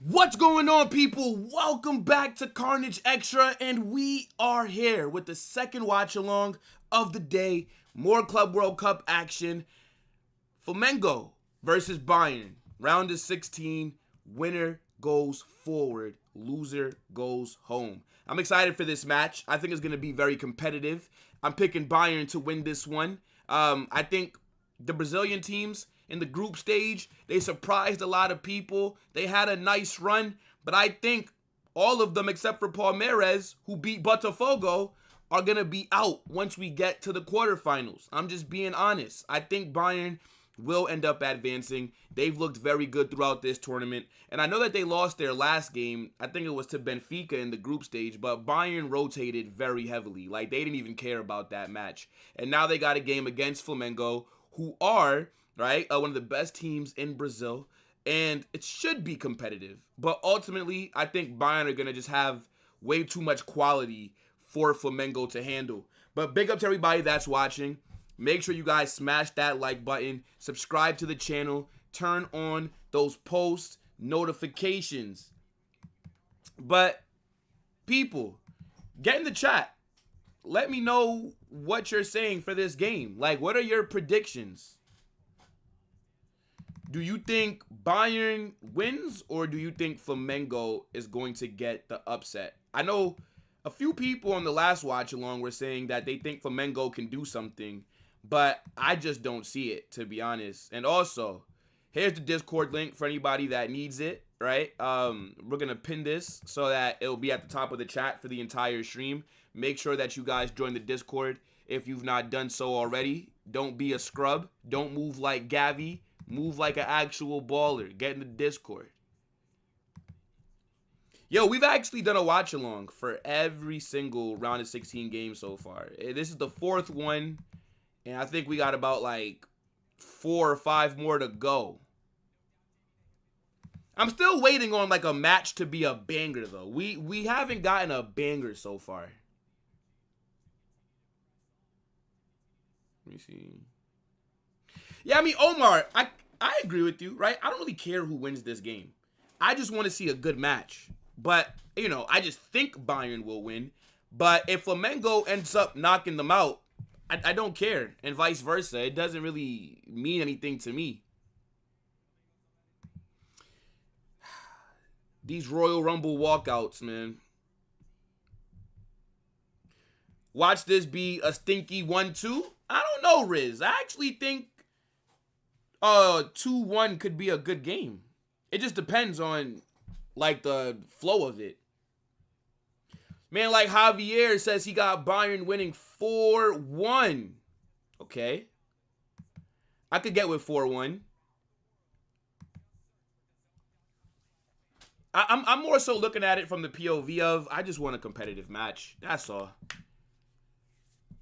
What's going on, people? Welcome back to Carnage Extra, and we are here with the second watch along of the day. More Club World Cup action. Flamengo versus Bayern. Round of 16. Winner goes forward. Loser goes home. I'm excited for this match. I think it's going to be very competitive. I'm picking Bayern to win this one. I think the Brazilian teams in the group stage, they surprised a lot of people. They had a nice run, but I think all of them except for Palmeiras, who beat Botafogo, are going to be out once we get to the quarterfinals. I'm just being honest. I think Bayern will end up advancing. They've looked very good throughout this tournament, and I know that they lost their last game. I think it was to Benfica in the group stage, but Bayern rotated very heavily. Like, they didn't even care about that match. And now they got a game against Flamengo, who are right? One of the best teams in Brazil, and it should be competitive. But ultimately, I think Bayern are going to just have way too much quality for Flamengo to handle. But big up to everybody that's watching. Make sure you guys smash that like button, subscribe to the channel, turn on those post notifications. But people, get in the chat. Let me know what you're saying for this game. Like, what are your predictions? Do you think Bayern wins, or do you think Flamengo is going to get the upset? I know a few people on the last watch along were saying that they think Flamengo can do something, but I just don't see it, to be honest. And also, here's the Discord link for anybody that needs it, right? We're going to pin this so that it'll be at the top of the chat for the entire stream. Make sure that you guys join the Discord if you've not done so already. Don't be a scrub. Don't move like Gavi. Move like an actual baller. Get in the Discord. Yo, we've actually done a watch along for every single round of 16 games so far. This is the fourth one, and I think we got about like 4 or 5 more to go. I'm still waiting on like a match to be a banger though. We haven't gotten a banger so far. Let me see. Yeah, I mean, Omar, I agree with you, right? I don't really care who wins this game. I just want to see a good match. But, you know, I just think Bayern will win. But if Flamengo ends up knocking them out, I don't care. And vice versa. It doesn't really mean anything to me. These Royal Rumble walkouts, man. Watch this be a stinky 1-2. I don't know, Riz. I actually think 2-1 could be a good game. It just depends on, like, the flow of it. Man, like Javier says he got Bayern winning 4-1. Okay. I could get with 4-1. I'm more so looking at it from the POV of I just want a competitive match. That's all.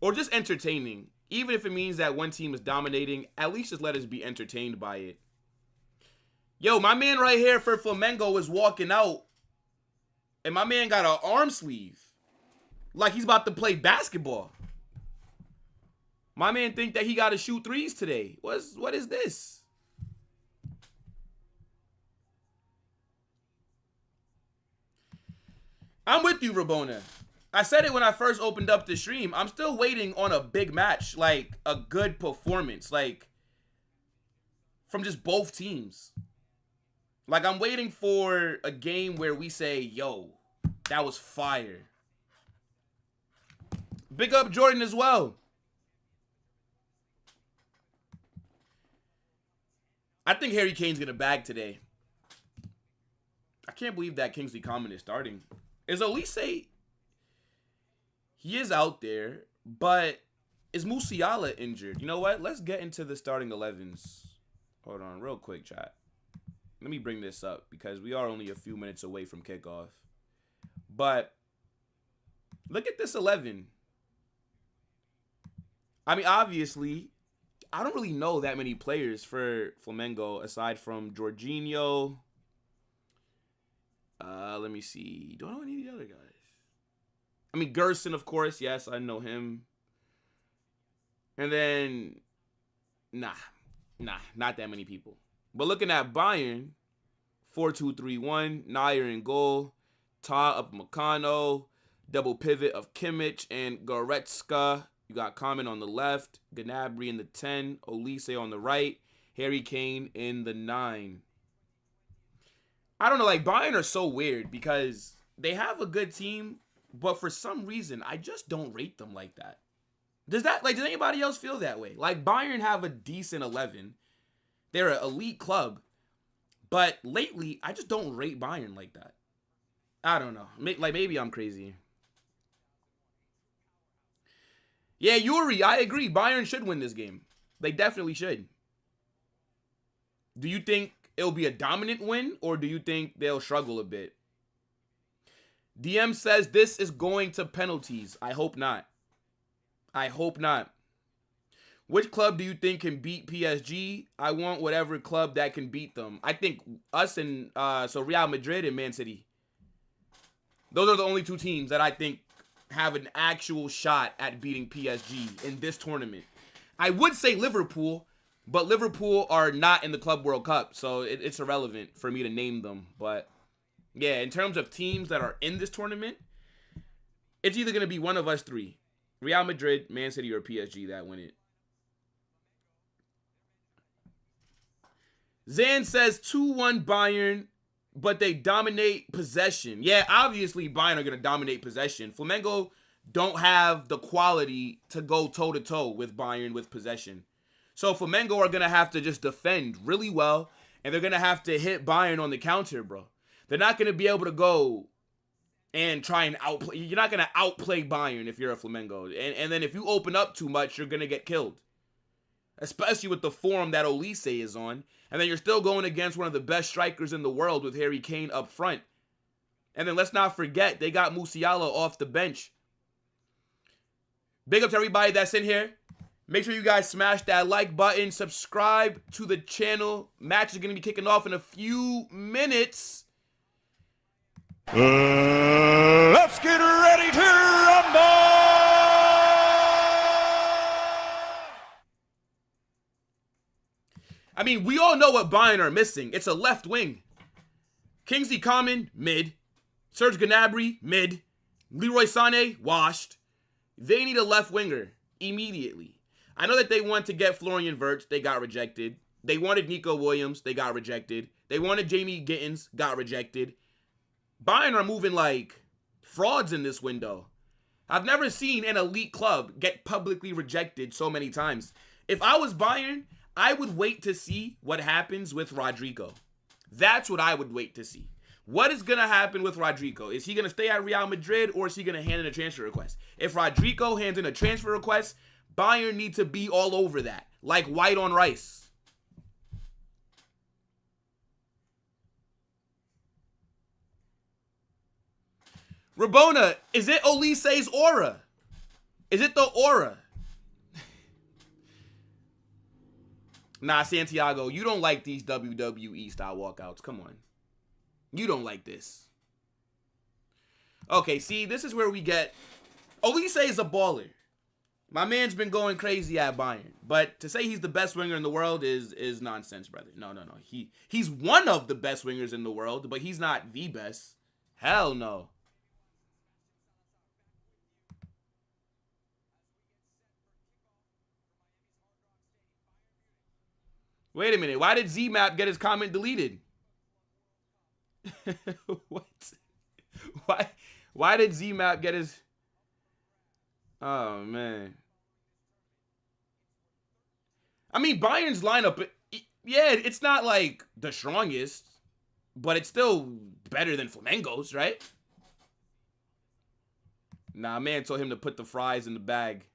Or just entertaining. Even if it means that one team is dominating, at least just let us be entertained by it. Yo, my man right here for Flamengo is walking out. And my man got an arm sleeve. Like he's about to play basketball. My man think that he got to shoot threes today. What is this? I'm with you, Rabona. I said it when I first opened up the stream. I'm still waiting on a big match, like a good performance, like from just both teams. Like I'm waiting for a game where we say, yo, that was fire. Big up Jordan as well. I think Harry Kane's going to bag today. I can't believe that Kingsley Coman is starting. Is Elise, he is out there, but is Musiala injured? You know what? Let's get into the starting 11s. Hold on, real quick, chat. Let me bring this up because we are only a few minutes away from kickoff. But look at this 11. I mean, obviously, I don't really know that many players for Flamengo aside from Jorginho. Let me see. Do I know any of the other guys? I mean, Gerson, of course. Yes, I know him. And then, nah, not that many people. But looking at Bayern, 4-2-3-1, Neuer in goal, Ta up Meccano, double pivot of Kimmich and Goretzka. You got Coman on the left, Gnabry in the 10, Olise on the right, Harry Kane in the 9. I don't know, like, Bayern are so weird because they have a good team, but for some reason, I just don't rate them like that. Does anybody else feel that way? Like, Bayern have a decent 11. They're an elite club, but lately, I just don't rate Bayern like that. I don't know. Like, maybe I'm crazy. Yeah, Yuri, I agree. Bayern should win this game. They definitely should. Do you think it'll be a dominant win, or do you think they'll struggle a bit? DM says this is going to penalties. I hope not. I hope not. Which club do you think can beat PSG? I want whatever club that can beat them. I think us and so Real Madrid and Man City. Those are the only two teams that I think have an actual shot at beating PSG in this tournament. I would say Liverpool, but Liverpool are not in the Club World Cup, so it's irrelevant for me to name them. But yeah, in terms of teams that are in this tournament, it's either going to be one of us three. Real Madrid, Man City, or PSG that win it. Zan says 2-1 Bayern, but they dominate possession. Yeah, obviously Bayern are going to dominate possession. Flamengo don't have the quality to go toe-to-toe with Bayern with possession. So Flamengo are going to have to just defend really well, and they're going to have to hit Bayern on the counter, bro. They're not going to be able to go and try and outplay. You're not going to outplay Bayern if you're a Flamengo. And then if you open up too much, you're going to get killed. Especially with the form that Olise is on. And then you're still going against one of the best strikers in the world with Harry Kane up front. And then let's not forget, they got Musiala off the bench. Big up to everybody that's in here. Make sure you guys smash that like button. Subscribe to the channel. Match is going to be kicking off in a few minutes. Let's get ready to rumble! I mean, we all know what Bayern are missing. It's a left wing. Kingsley Coman, mid. Serge Gnabry, mid. Leroy Sané, washed. They need a left winger immediately. I know that they want to get Florian Wirtz. They got rejected. They wanted Nico Williams. They got rejected. They wanted Jamie Gittins. Got rejected. Bayern are moving like frauds in this window. I've never seen an elite club get publicly rejected so many times. If I was Bayern, I would wait to see what happens with Rodrigo. That's what I would wait to see. What is going to happen with Rodrigo? Is he going to stay at Real Madrid or is he going to hand in a transfer request? If Rodrigo hands in a transfer request, Bayern need to be all over that, like white on rice. Rabona, is it Olise's aura? Is it the aura? Nah, Santiago, you don't like these WWE style walkouts. Come on. You don't like this. Okay, see, this is where we get... Olise is a baller. My man's been going crazy at Bayern. But to say he's the best winger in the world is nonsense, brother. No. He's one of the best wingers in the world, but he's not the best. Hell no. Wait a minute. Why did Z-Map get his comment deleted? What? Why did Z-Map get his... Oh, man. I mean, Bayern's lineup, yeah, it's not like the strongest, but it's still better than Flamengo's, right? Nah, man told him to put the fries in the bag.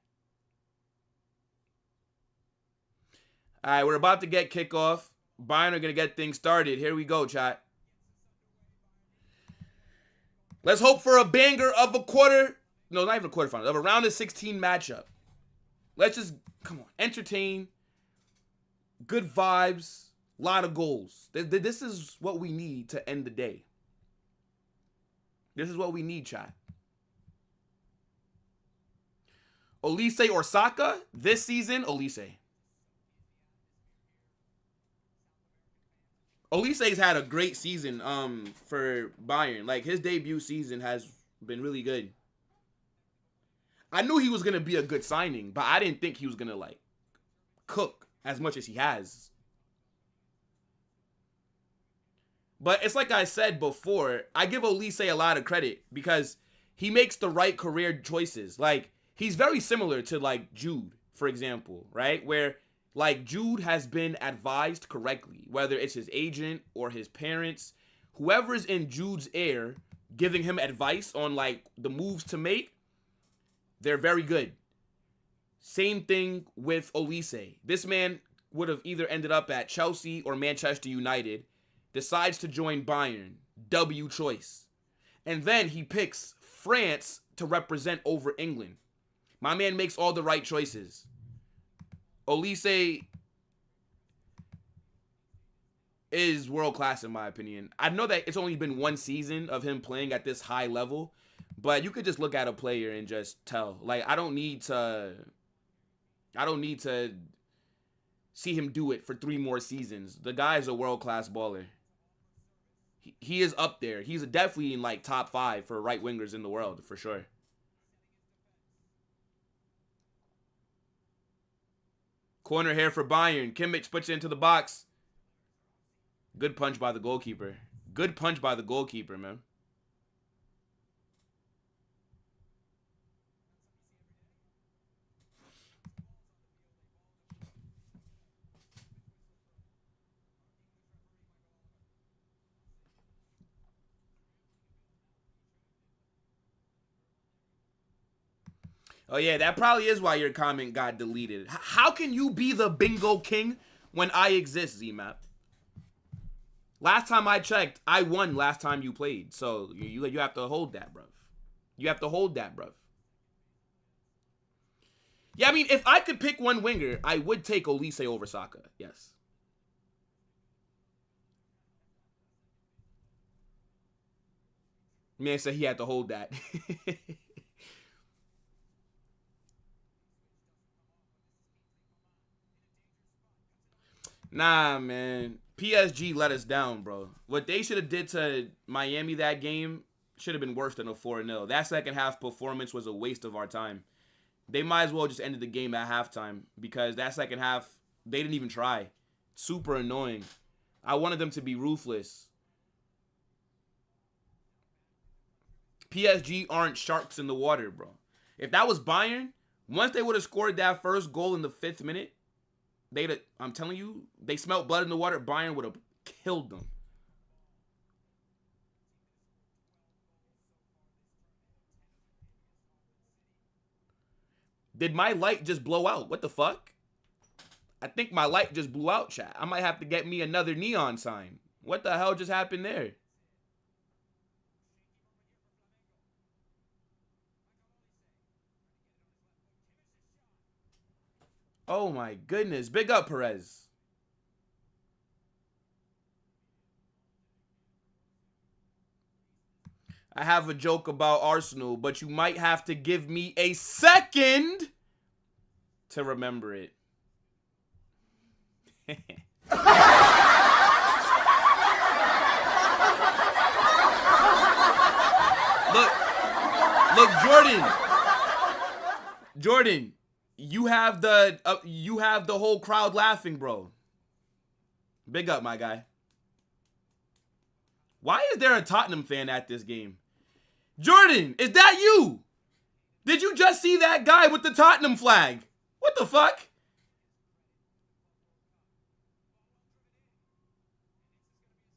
All right, we're about to get kickoff. Bayern are going to get things started. Here we go, chat. Let's hope for a banger of a quarter. No, not even a quarterfinal. Of a round of 16 matchup. Let's just, come on, entertain. Good vibes. A lot of goals. This is what we need to end the day. This is what we need, chat. Olise or Saka? This season, Olise. Olise's had a great season for Bayern. Like, his debut season has been really good. I knew he was going to be a good signing, but I didn't think he was going to, like, cook as much as he has. But it's like I said before, I give Olise a lot of credit because he makes the right career choices. Like, he's very similar to, like, Jude, for example, right? Where... like, Jude has been advised correctly, whether it's his agent or his parents, whoever's in Jude's ear giving him advice on, like, the moves to make, they're very good. Same thing with Olise. This man would have either ended up at Chelsea or Manchester United, decides to join Bayern, W choice. And then he picks France to represent over England. My man makes all the right choices. Olise is world class in my opinion. I know that it's only been one season of him playing at this high level, but you could just look at a player and just tell. Like, I don't need to see him do it for 3 more seasons. The guy is a world class baller. He is up there. He's definitely in like top 5 for right wingers in the world for sure. Corner here for Bayern. Kimmich puts it into the box. Good punch by the goalkeeper. Good punch by the goalkeeper, man. Oh, yeah, that probably is why your comment got deleted. How can you be the bingo king when I exist, Z-Map? Last time I checked, I won last time you played. So you have to hold that, bruv. You have to hold that, bruv. Yeah, I mean, if I could pick one winger, I would take Olise over Saka. Yes. Man said he had to hold that. Nah, man. PSG let us down, bro. What they should have did to Miami that game should have been worse than a 4-0. That second half performance was a waste of our time. They might as well just ended the game at halftime because that second half, they didn't even try. Super annoying. I wanted them to be ruthless. PSG aren't sharks in the water, bro. If that was Bayern, once they would have scored that first goal in the 5th minute, I'm telling you, they smelt blood in the water. Bayern would have killed them. Did my light just blow out? What the fuck? I think my light just blew out, chat. I might have to get me another neon sign. What the hell just happened there? Oh my goodness. Big up, Perez. I have a joke about Arsenal, but you might have to give me a second to remember it. Look, Jordan, you have the whole crowd laughing, bro. Big up, my guy. Why is there a Tottenham fan at this game? Jordan, is that you? Did you just see that guy with the Tottenham flag? What the fuck?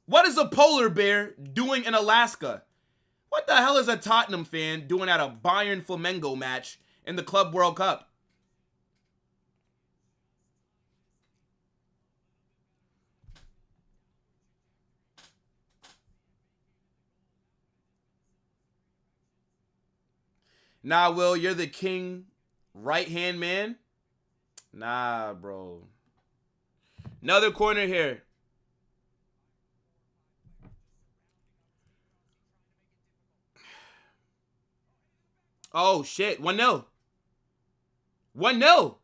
What is a polar bear doing in Alaska? What the hell is a Tottenham fan doing at a Bayern Flamengo match in the Club World Cup? Nah, Will, you're the king right-hand man? Nah, bro. Another corner here. Oh, shit. 1-0. 1-0.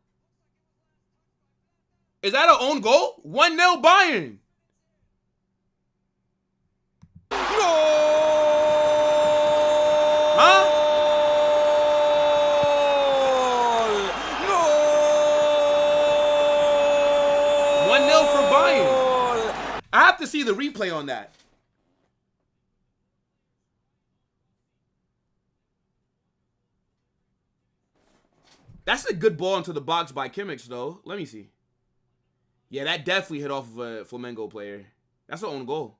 Is that an own goal? 1-0 Bayern. Huh? 1-0 for Bayern. I have to see the replay on that. That's a good ball into the box by Kimmich, though. Let me see. Yeah, that definitely hit off of a Flamengo player. That's an own goal.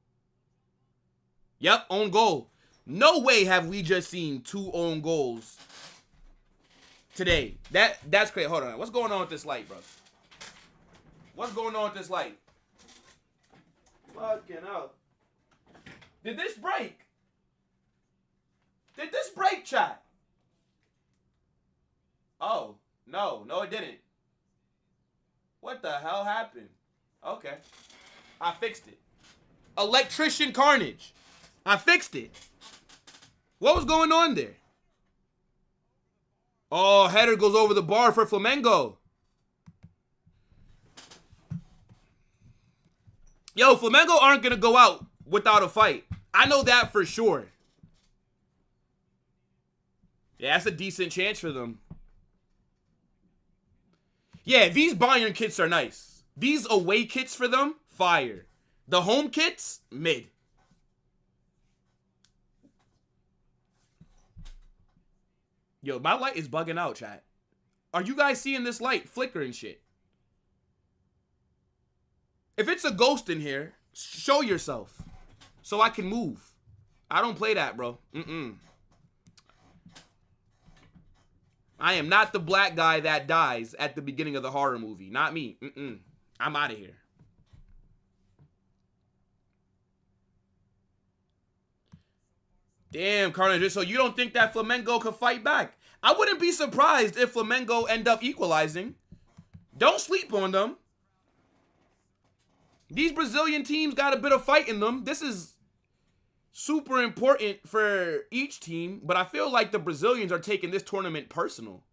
Yep, own goal. No way have we just seen 2 own goals today. That's crazy. Hold on. What's going on with this light, bro? What's going on with this light? Fucking hell. Did this break? Did this break, chat? Oh, no, it didn't. What the hell happened? Okay. I fixed it. Electrician Carnage. I fixed it. What was going on there? Oh, header goes over the bar for Flamengo. Yo, Flamengo aren't going to go out without a fight. I know that for sure. Yeah, that's a decent chance for them. Yeah, these Bayern kits are nice. These away kits for them, fire. The home kits, mid. Yo, my light is bugging out, chat. Are you guys seeing this light flicker and shit? If it's a ghost in here, show yourself so I can move. I don't play that, bro. I am not the black guy that dies at the beginning of the horror movie. Not me. I'm out of here. Damn, Carnage. So you don't think that Flamengo could fight back? I wouldn't be surprised if Flamengo end up equalizing. Don't sleep on them. These Brazilian teams got a bit of fight in them. This is super important for each team, but I feel like the Brazilians are taking this tournament personal.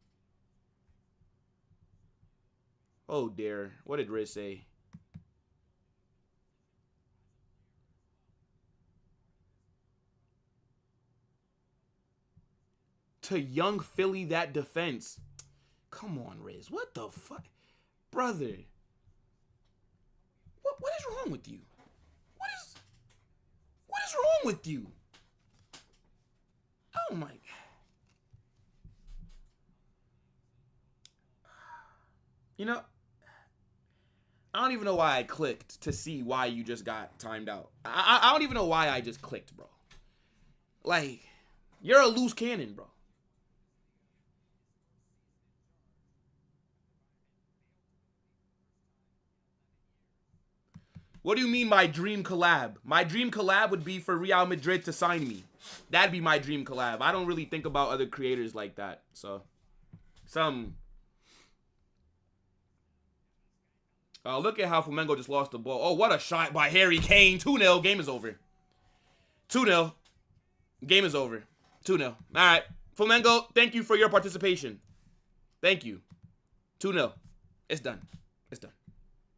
Oh dear. What did Riz say? To young Philly, that defense. Come on, Riz. What the fuck? Brother. What is wrong with you? What is wrong with you? Oh my. You know, I don't even know why I clicked to see why you just got timed out. I don't even know why I just clicked, bro. Like, you're a loose cannon, bro. What do you mean my dream collab? My dream collab would be for Real Madrid to sign me. That'd be my dream collab. I don't really think about other creators like that. So, look at how Flamengo just lost the ball. Oh, what a shot by Harry Kane. 2-0. Game is over. 2-0. Game is over. 2-0. All right. Flamengo, thank you for your participation. Thank you. 2-0. It's done. It's done.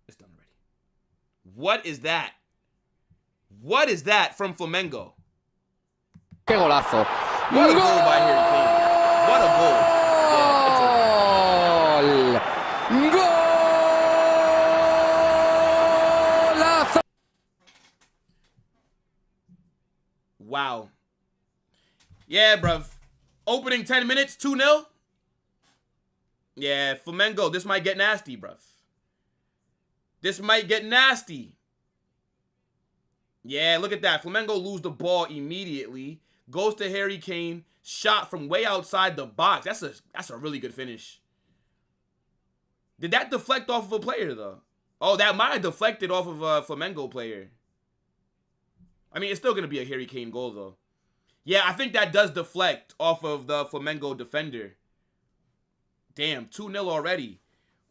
It's done already. What is that? What is that from Flamengo? Qué golazo. What a goal by Harry Kane. What a goal. Yeah, Golazo. wow. Yeah, bruv. Opening 10 minutes, 2-0. Yeah, Flamengo, this might get nasty, bruv. This might get nasty. Yeah, look at that. Flamengo lose the ball immediately. Goes to Harry Kane. Shot from way outside the box. That's a really good finish. Did that deflect off of a player, though? Oh, that might have deflected off of a Flamengo player. I mean, it's still going to be a Harry Kane goal, though. Yeah, I think that does deflect off of the Flamengo defender. Damn, 2-0 already.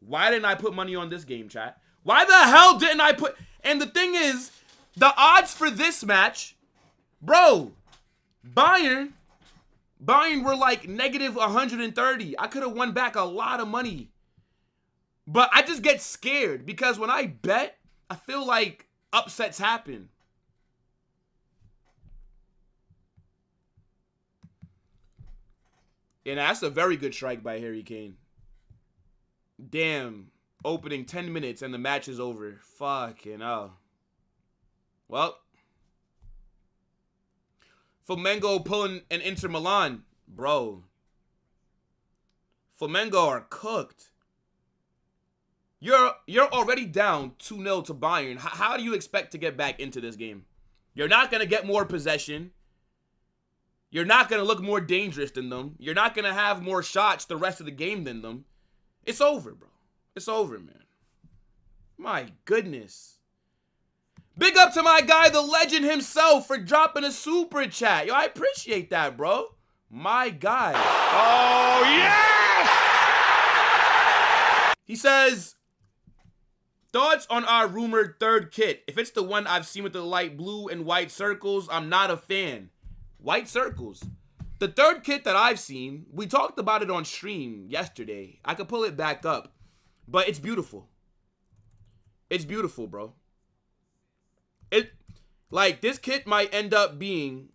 Why didn't I put money on this game, chat? Why the hell didn't I put... And the thing is, the odds for this match... Bro, Bayern were like negative 130. I could have won back a lot of money. But I just get scared because when I bet, I feel like upsets happen. And that's a very good strike by Harry Kane. Damn. Opening 10 minutes and the match is over. Fucking hell. Well. Flamengo pulling an Inter Milan. Bro. Flamengo are cooked. You're already down 2-0 to Bayern. How do you expect to get back into this game? You're not going to get more possession. You're not going to look more dangerous than them. You're not going to have more shots the rest of the game than them. It's over, bro. It's over, man. My goodness. Big up to my guy, the legend himself, for dropping a super chat. Yo, I appreciate that, bro. My guy. Oh, yes! He says, thoughts on our rumored third kit. If it's the one I've seen with the light blue and white circles, I'm not a fan. White circles. The third kit that I've seen, we talked about it on stream yesterday. I could pull it back up. But it's beautiful. It's beautiful, bro. Like, this kit might end up being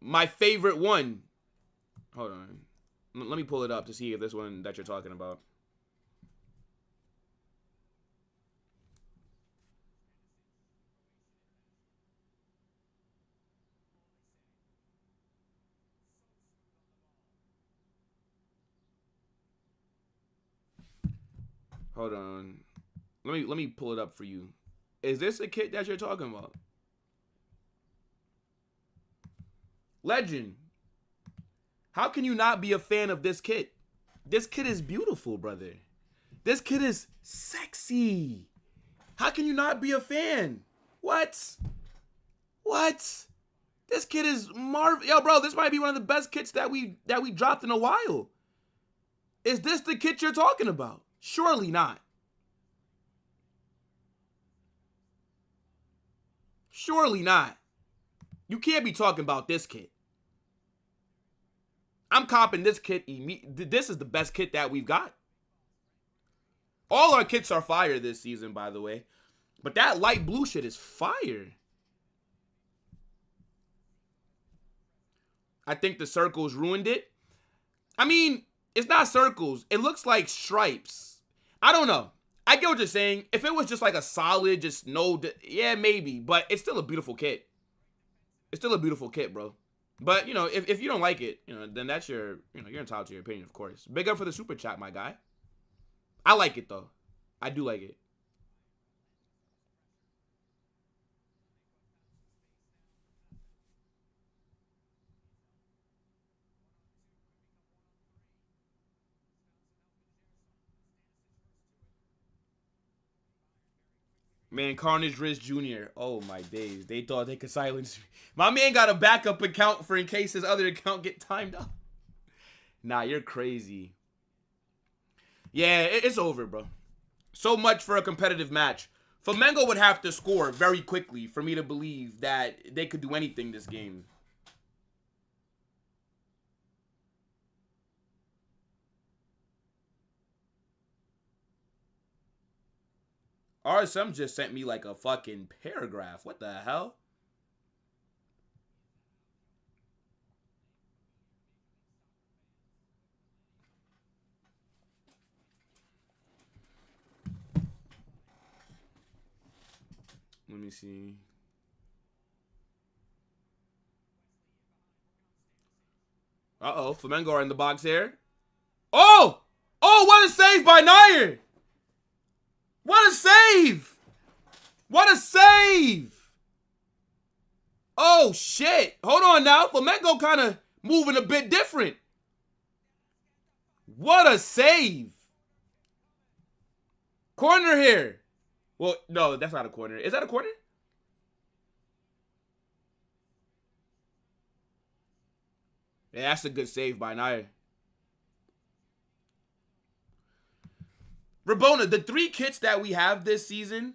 my favorite one. Hold on. Let me pull it up to see if this one that you're talking about. Hold on. Let me pull it up for you. Is this a kit that you're talking about? Legend. How can you not be a fan of this kit? This kit is beautiful, brother. This kit is sexy. How can you not be a fan? What? What? This kit is Yo, bro, this might be one of the best kits that we dropped in a while. Is this the kit you're talking about? Surely not. Surely not. You can't be talking about this kit. I'm copping this kit. This is the best kit that we've got. All our kits are fire this season, by the way. But that light blue shit is fire. I think the circles ruined it. I mean, it's not circles. It looks like stripes. I don't know. I get what you're saying. If it was just like a solid, just no, yeah, maybe. But it's still a beautiful kit. It's still a beautiful kit, bro. But, you know, if you don't like it, you know, then that's you're entitled to your opinion, of course. Big up for the super chat, my guy. I like it, though. I do like it. Man, Carnage Riz Jr. Oh, my days. They thought they could silence me. My man got a backup account for in case his other account get timed up. Nah, you're crazy. Yeah, it's over, bro. So much for a competitive match. Flamengo would have to score very quickly for me to believe that they could do anything this game. RSM just sent me like a fucking paragraph. What the hell? Let me see. Uh-oh, Flamengo are in the box here. Oh! Oh, what a save by Nair! What a save! What a save! Oh, shit. Hold on now. Flamengo kind of moving a bit different. What a save. Corner here. Well, no, that's not a corner. Is that a corner? Yeah, that's a good save by Nair. Rabona, the 3 kits that we have this season,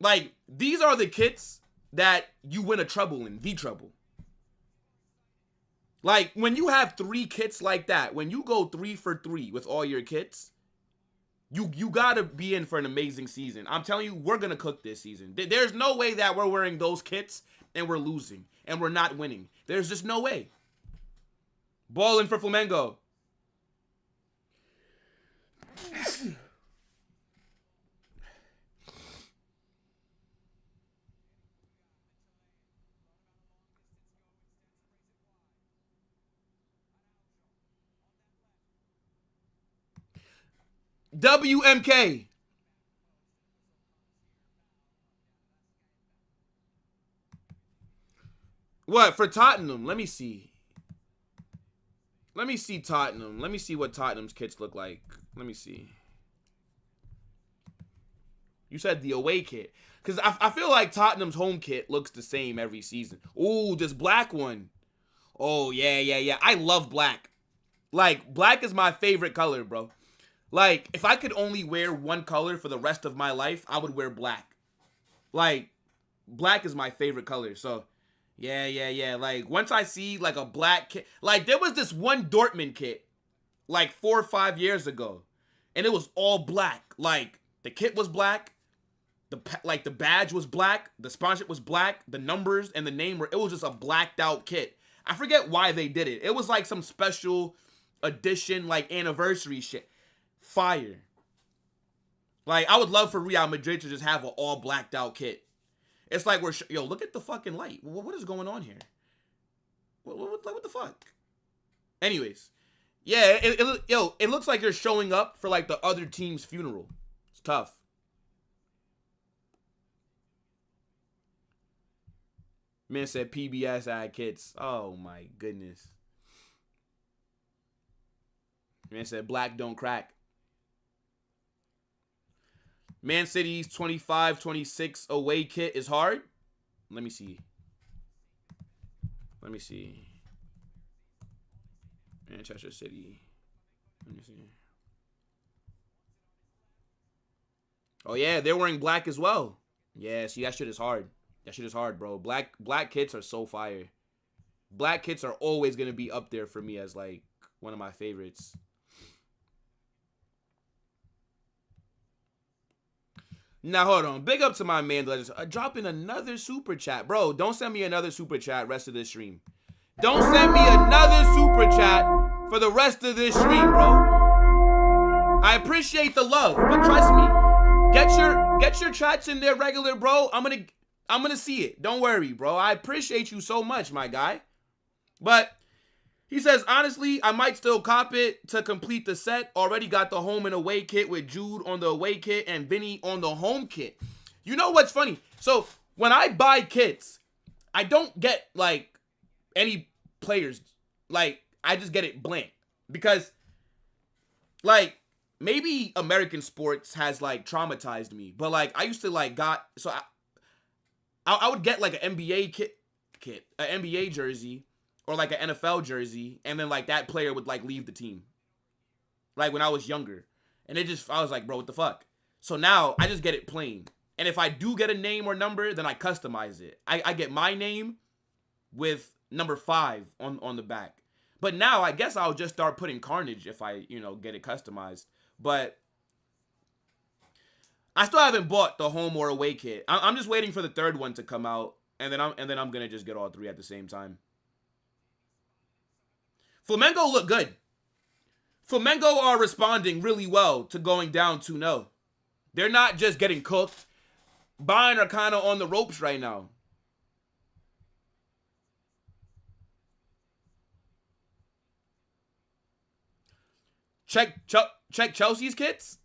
like, these are the kits that you win a treble in, the treble. Like, when you have 3 kits like that, when you go 3 for 3 with all your kits, you gotta be in for an amazing season. I'm telling you, we're gonna cook this season. There's no way that we're wearing those kits and we're losing and we're not winning. There's just no way. Ball in for Flamengo. WMK. What, for Tottenham? Let me see. Let me see Tottenham. Let me see what Tottenham's kits look like. Let me see. You said the away kit. Because I feel like Tottenham's home kit looks the same every season. Ooh, this black one. Oh, yeah. I love black. Like, black is my favorite color, bro. Like, if I could only wear one color for the rest of my life, I would wear black. Like, black is my favorite color. So, yeah. Like, once I see, like, a black kit. Like, there was this one Dortmund kit, like, 4 or 5 years ago. And it was all black. Like, the kit was black. The badge was black. The sponsorship was black. The numbers and the name it was just a blacked out kit. I forget why they did it. It was, like, some special edition, like, anniversary shit. Fire. Like, I would love for Real Madrid to just have an all blacked out kit. It's like yo, look at the fucking light. What is going on here? What the fuck? Anyways, yeah, it looks like you're showing up for like the other team's funeral. It's tough. Man said PBS ad kits. Oh my goodness. Man said black don't crack. Man City's 25-26 away kit is hard. Let me see. Manchester City. Let me see. Oh, yeah, they're wearing black as well. Yeah, see, that shit is hard. That shit is hard, bro. Black kits are so fire. Black kits are always going to be up there for me as, like, one of my favorites. Now, hold on. Big up to my man, dropping another super chat. Bro, don't send me another super chat rest of this stream. Don't send me another super chat for the rest of this stream, bro. I appreciate the love, but trust me. Get your chats in there regular, bro. I'm gonna see it. Don't worry, bro. I appreciate you so much, my guy. But He says, honestly, I might still cop it to complete the set. Already got the home and away kit with Jude on the away kit and Vinny on the home kit. You know what's funny? So when I buy kits, I don't get like any players. Like I just get it blank because like maybe American sports has like traumatized me, but like I used to like I would get like an NBA kit, an NBA jersey. Or like an NFL jersey, and then like that player would like leave the team. Like when I was younger. And I was like, bro, what the fuck? So now I just get it plain. And if I do get a name or number, then I customize it. I get my name with number 5 on the back. But now I guess I'll just start putting Carnage if I, get it customized. But I still haven't bought the home or away kit. I'm just waiting for the third one to come out, and then I'm gonna just get all 3 at the same time. Flamengo look good. Flamengo are responding really well to going down 2-0. They're not just getting cooked. Bayern are kind of on the ropes right now. Check Chelsea's kits.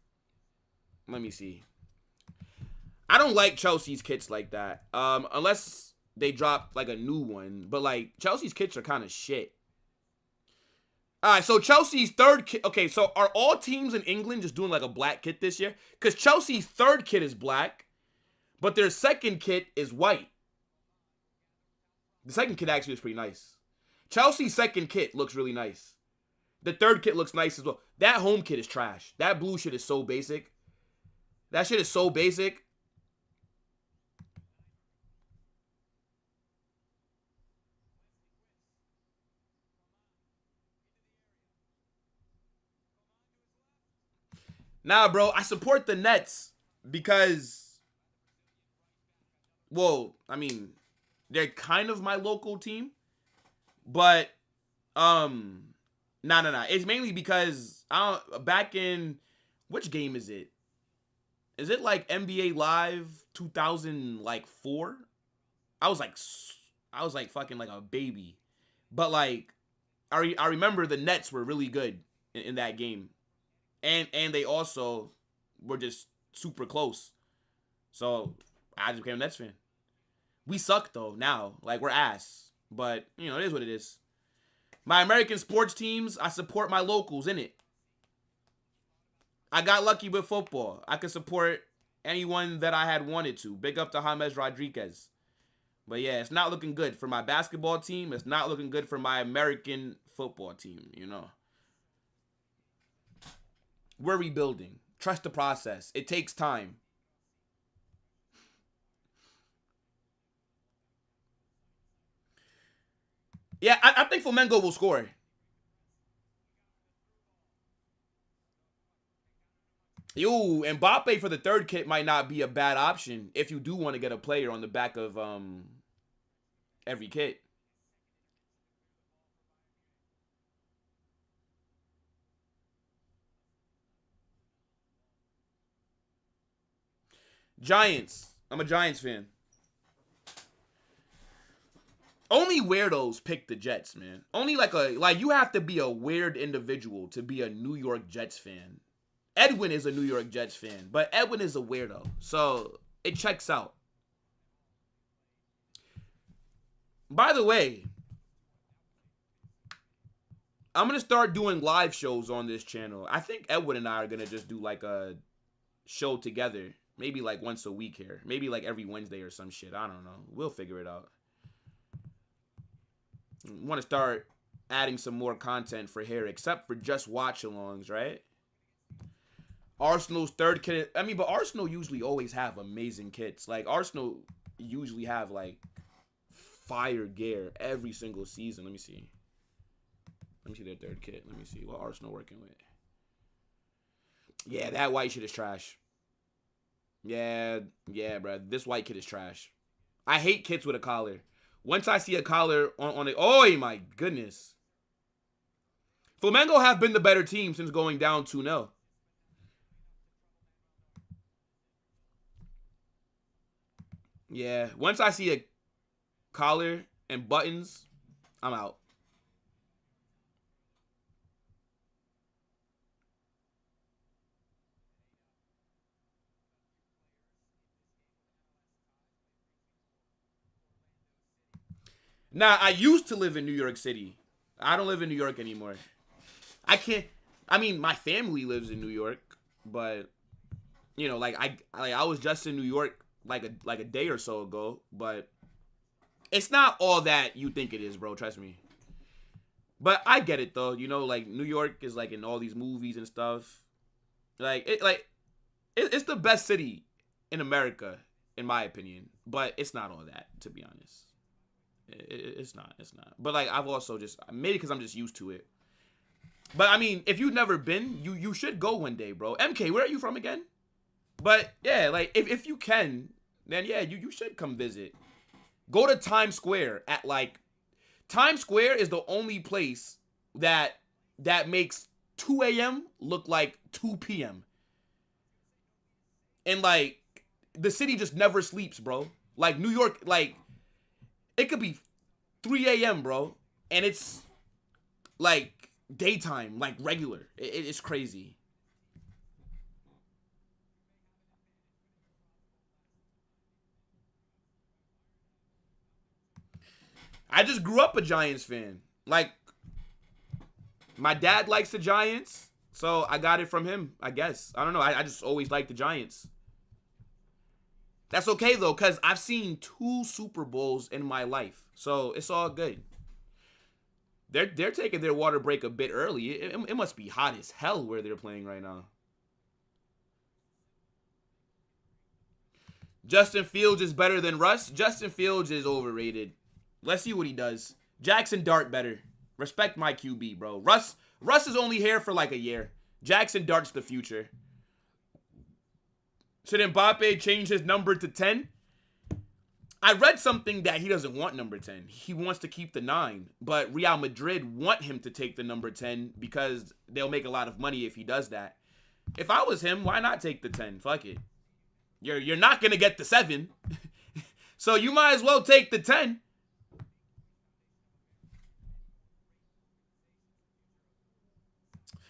Let me see. I don't like Chelsea's kits like that. Unless they drop like a new one. But like Chelsea's kits are kind of shit. All right, so Chelsea's third kit. Okay, so are all teams in England just doing like a black kit this year? Because Chelsea's third kit is black, but their second kit is white. The second kit actually is pretty nice. Chelsea's second kit looks really nice. The third kit looks nice as well. That home kit is trash. That blue shit is so basic. That shit is so basic. Nah, bro, I support the Nets because, well, I mean, they're kind of my local team, but, nah. It's mainly because back in, which game is it? Is it like NBA Live 2004? I was like fucking like a baby, but like, I remember the Nets were really good in that game. And they also were just super close. So I just became a Nets fan. We suck though now. Like we're ass. But it is what it is. My American sports teams, I support my locals in it. I got lucky with football. I could support anyone that I had wanted to. Big up to James Rodriguez. But yeah, it's not looking good for my basketball team. It's not looking good for my American football team, We're rebuilding. Trust the process. It takes time. Yeah, I think Flamengo will score. Yo, Mbappe for the third kit might not be a bad option if you do want to get a player on the back of every kit. Giants. I'm a Giants fan. Only weirdos pick the Jets, man. Only like you have to be a weird individual to be a New York Jets fan. Edwin is a New York Jets fan, but Edwin is a weirdo. So it checks out. By the way, I'm going to start doing live shows on this channel. I think Edwin and I are going to just do like a show together. Maybe like once a week here. Maybe like every Wednesday or some shit. I don't know. We'll figure it out. Want to start adding some more content for here, except for just watch-alongs, right? Arsenal's third kit. I mean, but Arsenal usually always have amazing kits. Like, Arsenal usually have, like, fire gear every single season. Let me see. Let me see their third kit. Let me see what Arsenal working with. Yeah, that white shit is trash. Yeah, bro. This white kit is trash. I hate kits with a collar. Once I see a collar on it, oh my goodness. Flamengo have been the better team since going down 2-0. Yeah, once I see a collar and buttons, I'm out. Now, I used to live in New York City. I don't live in New York anymore. I can't. I mean, my family lives in New York, but you know, like I was just in New York like a day or so ago, but it's not all that you think it is, bro. Trust me. But I get it though. You know, like New York is like in all these movies and stuff. It's the best city in America, in my opinion. But it's not all that, to be honest. It's not. But like I've also just maybe because I'm just used to it. But I mean, if you've never been, you should go one day, bro. MK, where are you from again? But yeah, like if you can, then yeah, you should come visit. Go to Times Square at like Times Square is the only place that makes 2 a.m. look like 2 p.m. And like the city just never sleeps, bro. Like New York, like it could be 3 a.m., bro, and it's like daytime, like regular. It's crazy. I just grew up a Giants fan. Like, my dad likes the Giants, so I got it from him, I guess. I don't know. I just always liked the Giants. That's okay, though, because I've seen 2 Super Bowls in my life, so it's all good. They're taking their water break a bit early. It must be hot as hell where they're playing right now. Justin Fields is better than Russ. Justin Fields is overrated. Let's see what he does. Jackson Dart better. Respect my QB, bro. Russ is only here for like a year. Jackson Dart's the future. Should Mbappe change his number to 10? I read something that he doesn't want number 10. He wants to keep the 9. But Real Madrid want him to take the number 10 because they'll make a lot of money if he does that. If I was him, why not take the 10? Fuck it. You're not going to get the 7. So you might as well take the 10.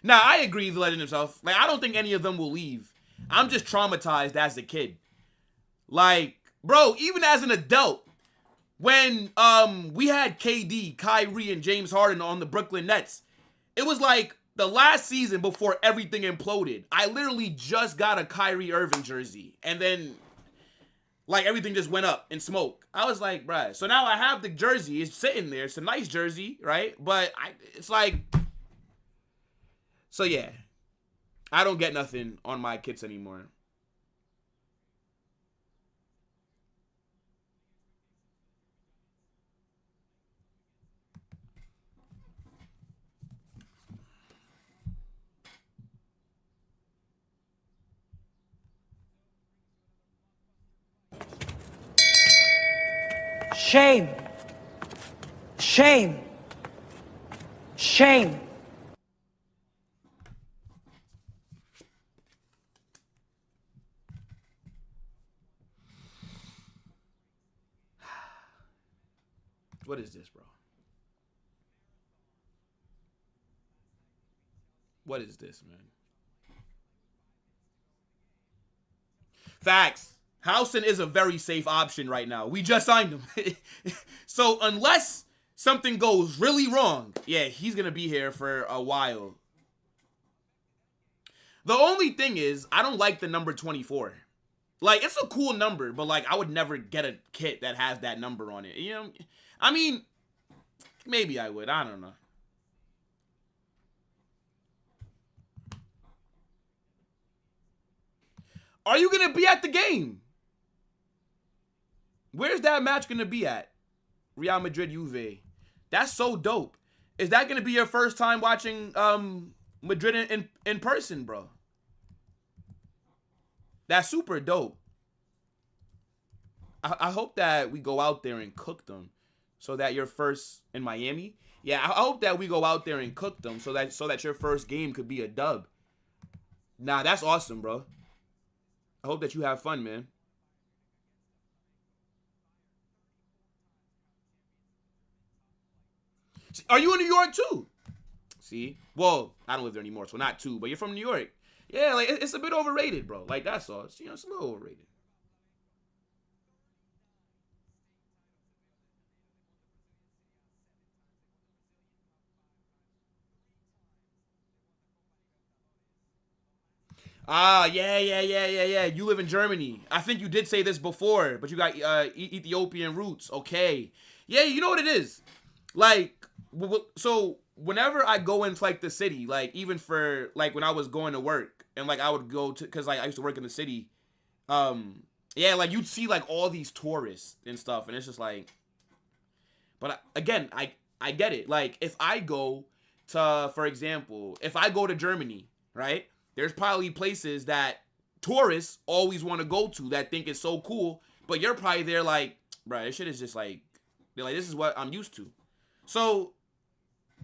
Now, I agree with letting himself. Like, I don't think any of them will leave. I'm just traumatized as a kid. Like, bro, even as an adult, when we had KD, Kyrie, and James Harden on the Brooklyn Nets, it was like the last season before everything imploded. I literally just got a Kyrie Irving jersey, and then like everything just went up in smoke. I was like, bruh. So now I have the jersey. It's sitting there. It's a nice jersey, right? But it's like, so yeah, I don't get nothing on my kits anymore. Shame. Shame. Shame. What is this, bro? What is this, man? Facts. Housen is a very safe option right now. We just signed him. So unless something goes really wrong, yeah, he's going to be here for a while. The only thing is, I don't like the number 24. Like, it's a cool number, but, like, I would never get a kit that has that number on it. You know? I mean, maybe I would. I don't know. Are you going to be at the game? Where's that match going to be at? Real Madrid Juve. That's so dope. Is that going to be your first time watching Madrid in person, bro? That's super dope. I hope that we go out there and cook them so that your first in Miami. Yeah, I hope that we go out there and cook them so that your first game could be a dub. Nah, that's awesome, bro. I hope that you have fun, man. Are you in New York too? See? Well, I don't live there anymore, so not too, but you're from New York. Yeah, like it's a bit overrated, bro. Like that's all. It's, it's a little overrated. Ah, yeah. You live in Germany. I think you did say this before, but you got Ethiopian roots. Okay. Yeah, you know what it is. Like, so whenever I go into like the city, like even for like when I was going to work and like I would go to, cause like I used to work in the city. Yeah, like you'd see like all these tourists and stuff, and it's just like, but again, I get it. Like if I go to, for example, if I go to Germany, right? There's probably places that tourists always want to go to that think it's so cool, but you're probably there like, bro, this shit is just like, they're like, this is what I'm used to. So,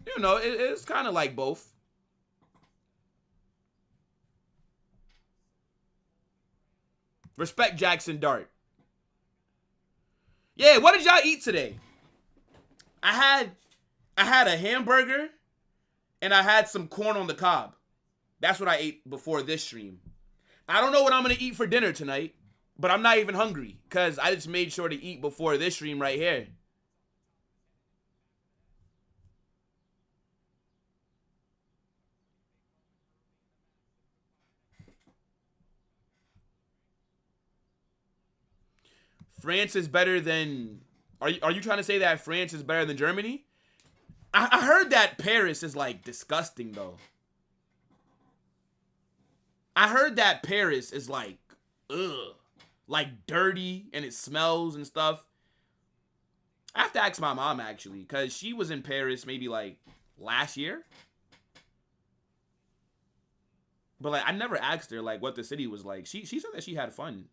you know, it's kind of like both. Respect Jackson Dart. Yeah, what did y'all eat today? I had a hamburger and I had some corn on the cob. That's what I ate before this stream. I don't know what I'm going to eat for dinner tonight, but I'm not even hungry because I just made sure to eat before this stream right here. France is better than... Are you trying to say that France is better than Germany? I heard that Paris is, like, disgusting, though. I heard that Paris is, like, ugh. Like, dirty, and it smells and stuff. I have to ask my mom, actually, because she was in Paris maybe, like, last year. But, like, I never asked her, like, what the city was like. She said that she had fun.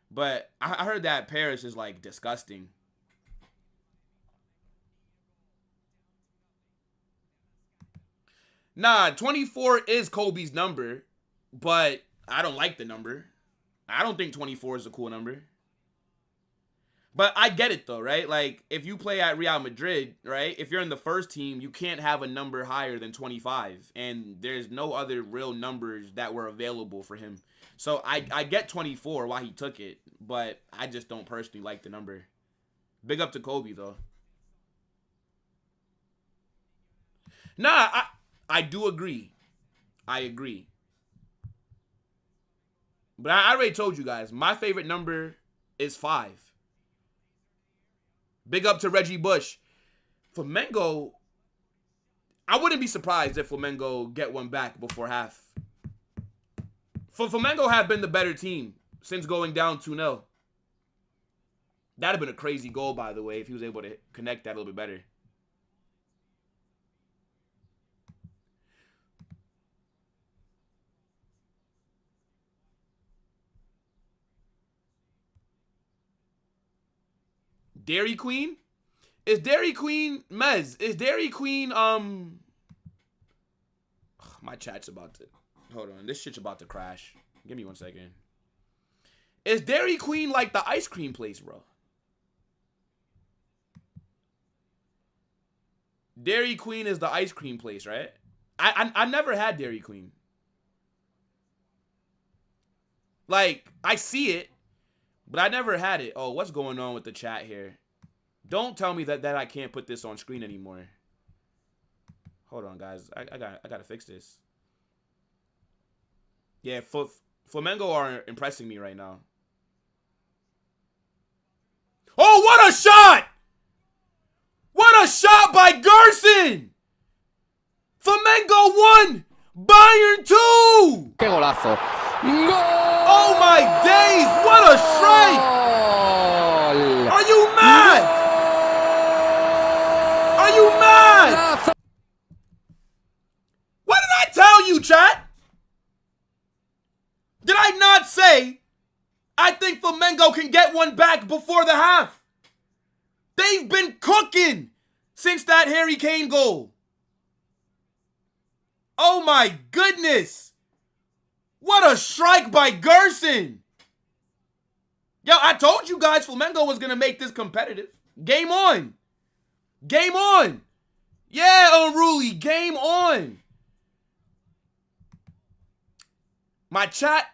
But I heard that Paris is, like, disgusting. Nah, 24 is Kobe's number, but I don't like the number. I don't think 24 is a cool number. But I get it, though, right? Like, if you play at Real Madrid, right, if you're in the first team, you can't have a number higher than 25. And there's no other real numbers that were available for him. So I get 24 why he took it, but I just don't personally like the number. Big up to Kobe, though. Nah, I do agree. I agree. But I already told you guys, my favorite number is 5. Big up to Reggie Bush. Flamengo, I wouldn't be surprised if Flamengo get one back before half. Flamengo have been the better team since going down 2-0. That'd have been a crazy goal, by the way, if he was able to connect that a little bit better. Dairy Queen? Is Dairy Queen Mez? Is Dairy Queen my chat's about to hold on. This shit's about to crash. Give me 1 second. Is Dairy Queen like the ice cream place, bro? Dairy Queen is the ice cream place, right? I never had Dairy Queen. Like, I see it, but I never had it. Oh, what's going on with the chat here? Don't tell me that I can't put this on screen anymore. Hold on, guys. I gotta fix this. Yeah, Flamengo are impressing me right now. Oh, what a shot! What a shot by Gerson! Flamengo 1, Bayern 2! ¡Qué golazo! ¡Gol! Oh my days! What a strike! Are you mad? Are you mad? What did I tell you, chat? Did I not say I think Flamengo can get one back before the half? They've been cooking since that Harry Kane goal. Oh my goodness. What a strike by Gerson. Yo, I told you guys Flamengo was going to make this competitive. Game on. Game on. Yeah, Unruly, game on. My chat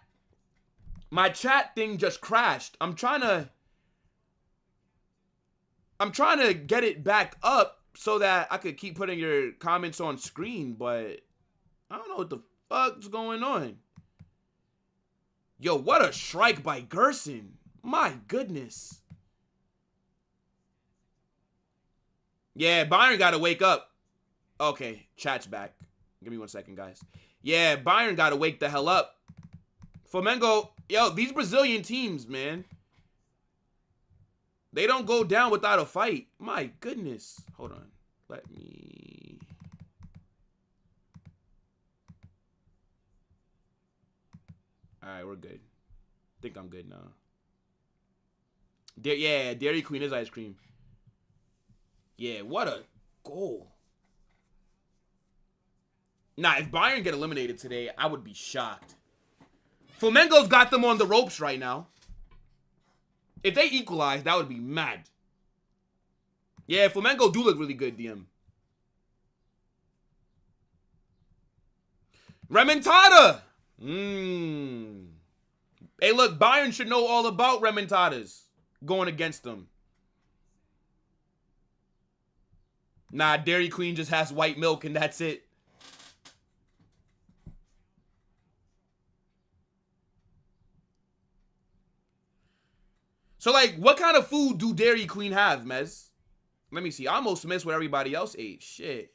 thing just crashed. I'm trying to get it back up so that I could keep putting your comments on screen, but I don't know what the fuck's going on. Yo, what a strike by Gerson. My goodness. Yeah, Bayern got to wake up. Okay, chat's back. Give me 1 second, guys. Yeah, Bayern got to wake the hell up. Flamengo, yo, these Brazilian teams, man. They don't go down without a fight. My goodness. Hold on. Let me... Alright, we're good. Think I'm good now. Yeah, Dairy Queen is ice cream. Yeah, what a goal. Nah, if Bayern get eliminated today, I would be shocked. Flamengo's got them on the ropes right now. If they equalize, that would be mad. Yeah, Flamengo do look really good, DM. Remontada! Hey, look, Bayern should know all about remontadas going against them. Nah, Dairy Queen just has white milk and that's it. So, like, what kind of food do Dairy Queen have, Mez? Let me see. I almost missed what everybody else ate. Shit.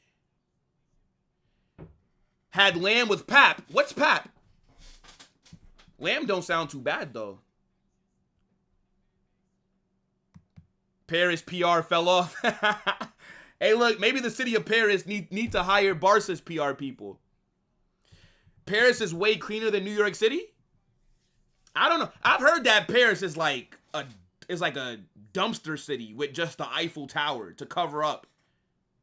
Had lamb with pap. What's pap? Lamb don't sound too bad, though. Paris PR fell off. Hey, look, maybe the city of Paris need to hire Barca's PR people. Paris is way cleaner than New York City? I don't know. I've heard that Paris is like a dumpster city with just the Eiffel Tower to cover up.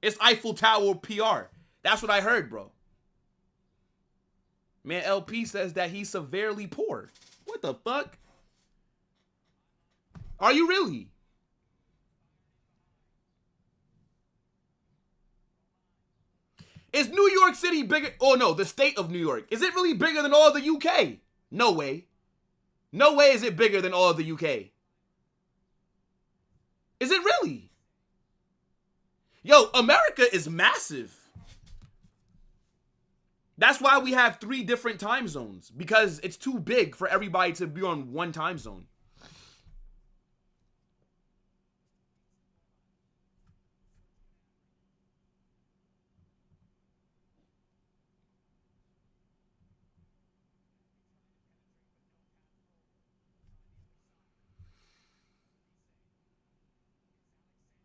It's Eiffel Tower PR. That's what I heard, bro. Man, LP says that he's severely poor. What the fuck? Are you really? Is New York City bigger? Oh, no, the state of New York. Is it really bigger than all of the UK? No way. No way is it bigger than all of the UK. Is it really? Yo, America is massive. That's why we have 3 different time zones. Because it's too big for everybody to be on one time zone.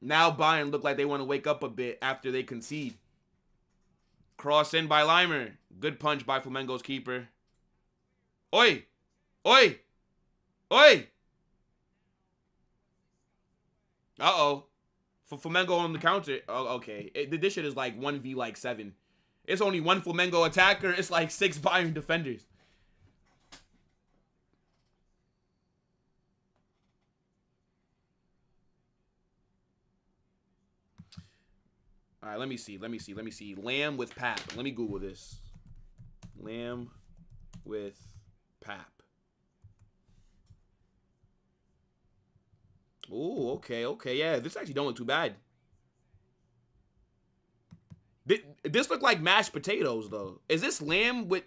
Now Bayern look like they want to wake up a bit after they concede. Cross in by Limer. Good punch by Flamengo's keeper. Oi! Oi! Oi! Uh-oh. For Flamengo on the counter. Oh, okay. This shit is like 1v like 7. It's only 1 Flamengo attacker. It's like 6 Bayern defenders. All right, let me see. Lamb with pap. Let me Google this. Lamb with pap. Ooh, okay. Yeah, this actually don't look too bad. This look like mashed potatoes, though. Is this lamb with...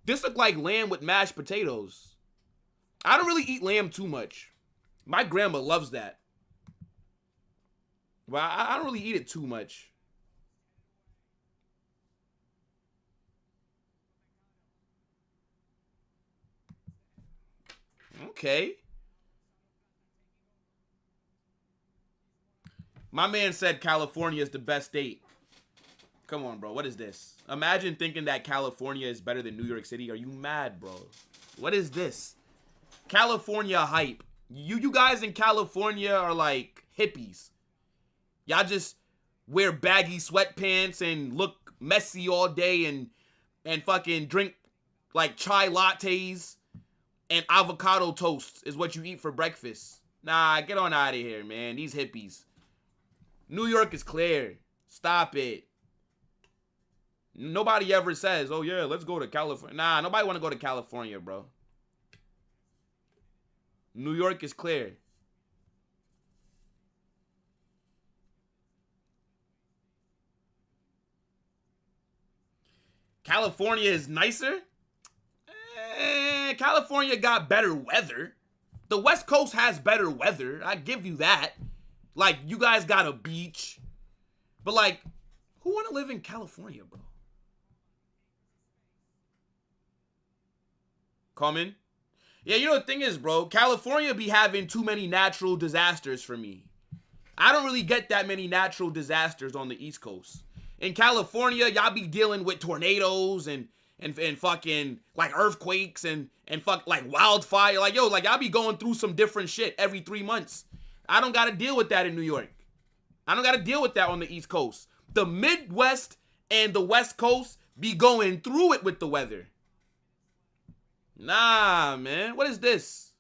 This look like lamb with mashed potatoes. I don't really eat lamb too much. My grandma loves that. Well, I don't really eat it too much. Okay. My man said California is the best state. Come on, bro. What is this? Imagine thinking that California is better than New York City. Are you mad, bro? What is this? California hype. You guys in California are like hippies. Y'all just wear baggy sweatpants and look messy all day and fucking drink like chai lattes and avocado toast is what you eat for breakfast. Nah, get on out of here, man. These hippies. New York is clear. Stop it. Nobody ever says, oh yeah, let's go to California. Nah, nobody want to go to California, bro. New York is clear. California is nicer? man, California got better weather. The West Coast has better weather. I give you that. Like, you guys got a beach. But, like, who want to live in California, bro? Coming? Yeah, you know the thing is, bro, California be having too many natural disasters for me. I don't really get that many natural disasters on the East Coast. In California, y'all be dealing with tornadoes and fucking like earthquakes and fuck like wildfire. Like, yo, like y'all be going through some different shit every 3 months. I don't gotta deal with that in New York. I don't gotta deal with that on the East Coast. The Midwest and the West Coast be going through it with the weather. Nah, man. What is this?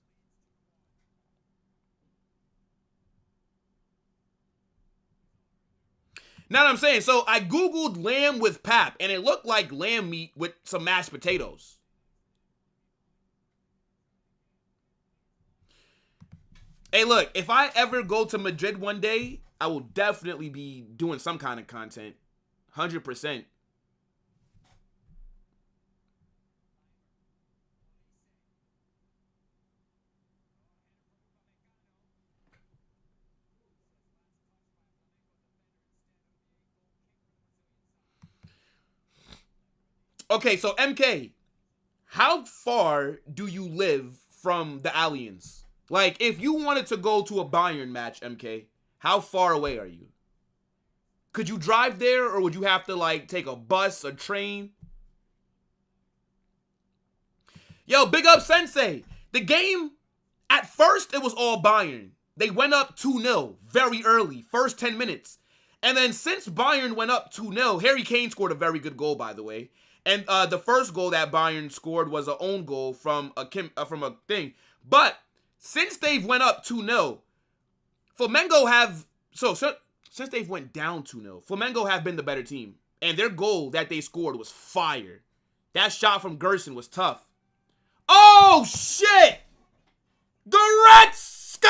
Now what I'm saying, so I Googled lamb with pap, and it looked like lamb meat with some mashed potatoes. Hey, look, if I ever go to Madrid one day, I will definitely be doing some kind of content. 100%. Okay, so MK, how far do you live from the Allianz? Like, if you wanted to go to a Bayern match, MK, how far away are you? Could you drive there, or would you have to, like, take a bus, a train? Yo, big up Sensei. The game, at first, it was all Bayern. They went up 2-0 very early, first 10 minutes. And then since Bayern went up 2-0, Harry Kane scored a very good goal, by the way. And the first goal that Bayern scored was an own goal from a thing. But since they've went up 2-0, Flamengo have since they've went down 2-0, Flamengo have been the better team. And their goal that they scored was fire. That shot from Gerson was tough. Oh shit! Goretzka!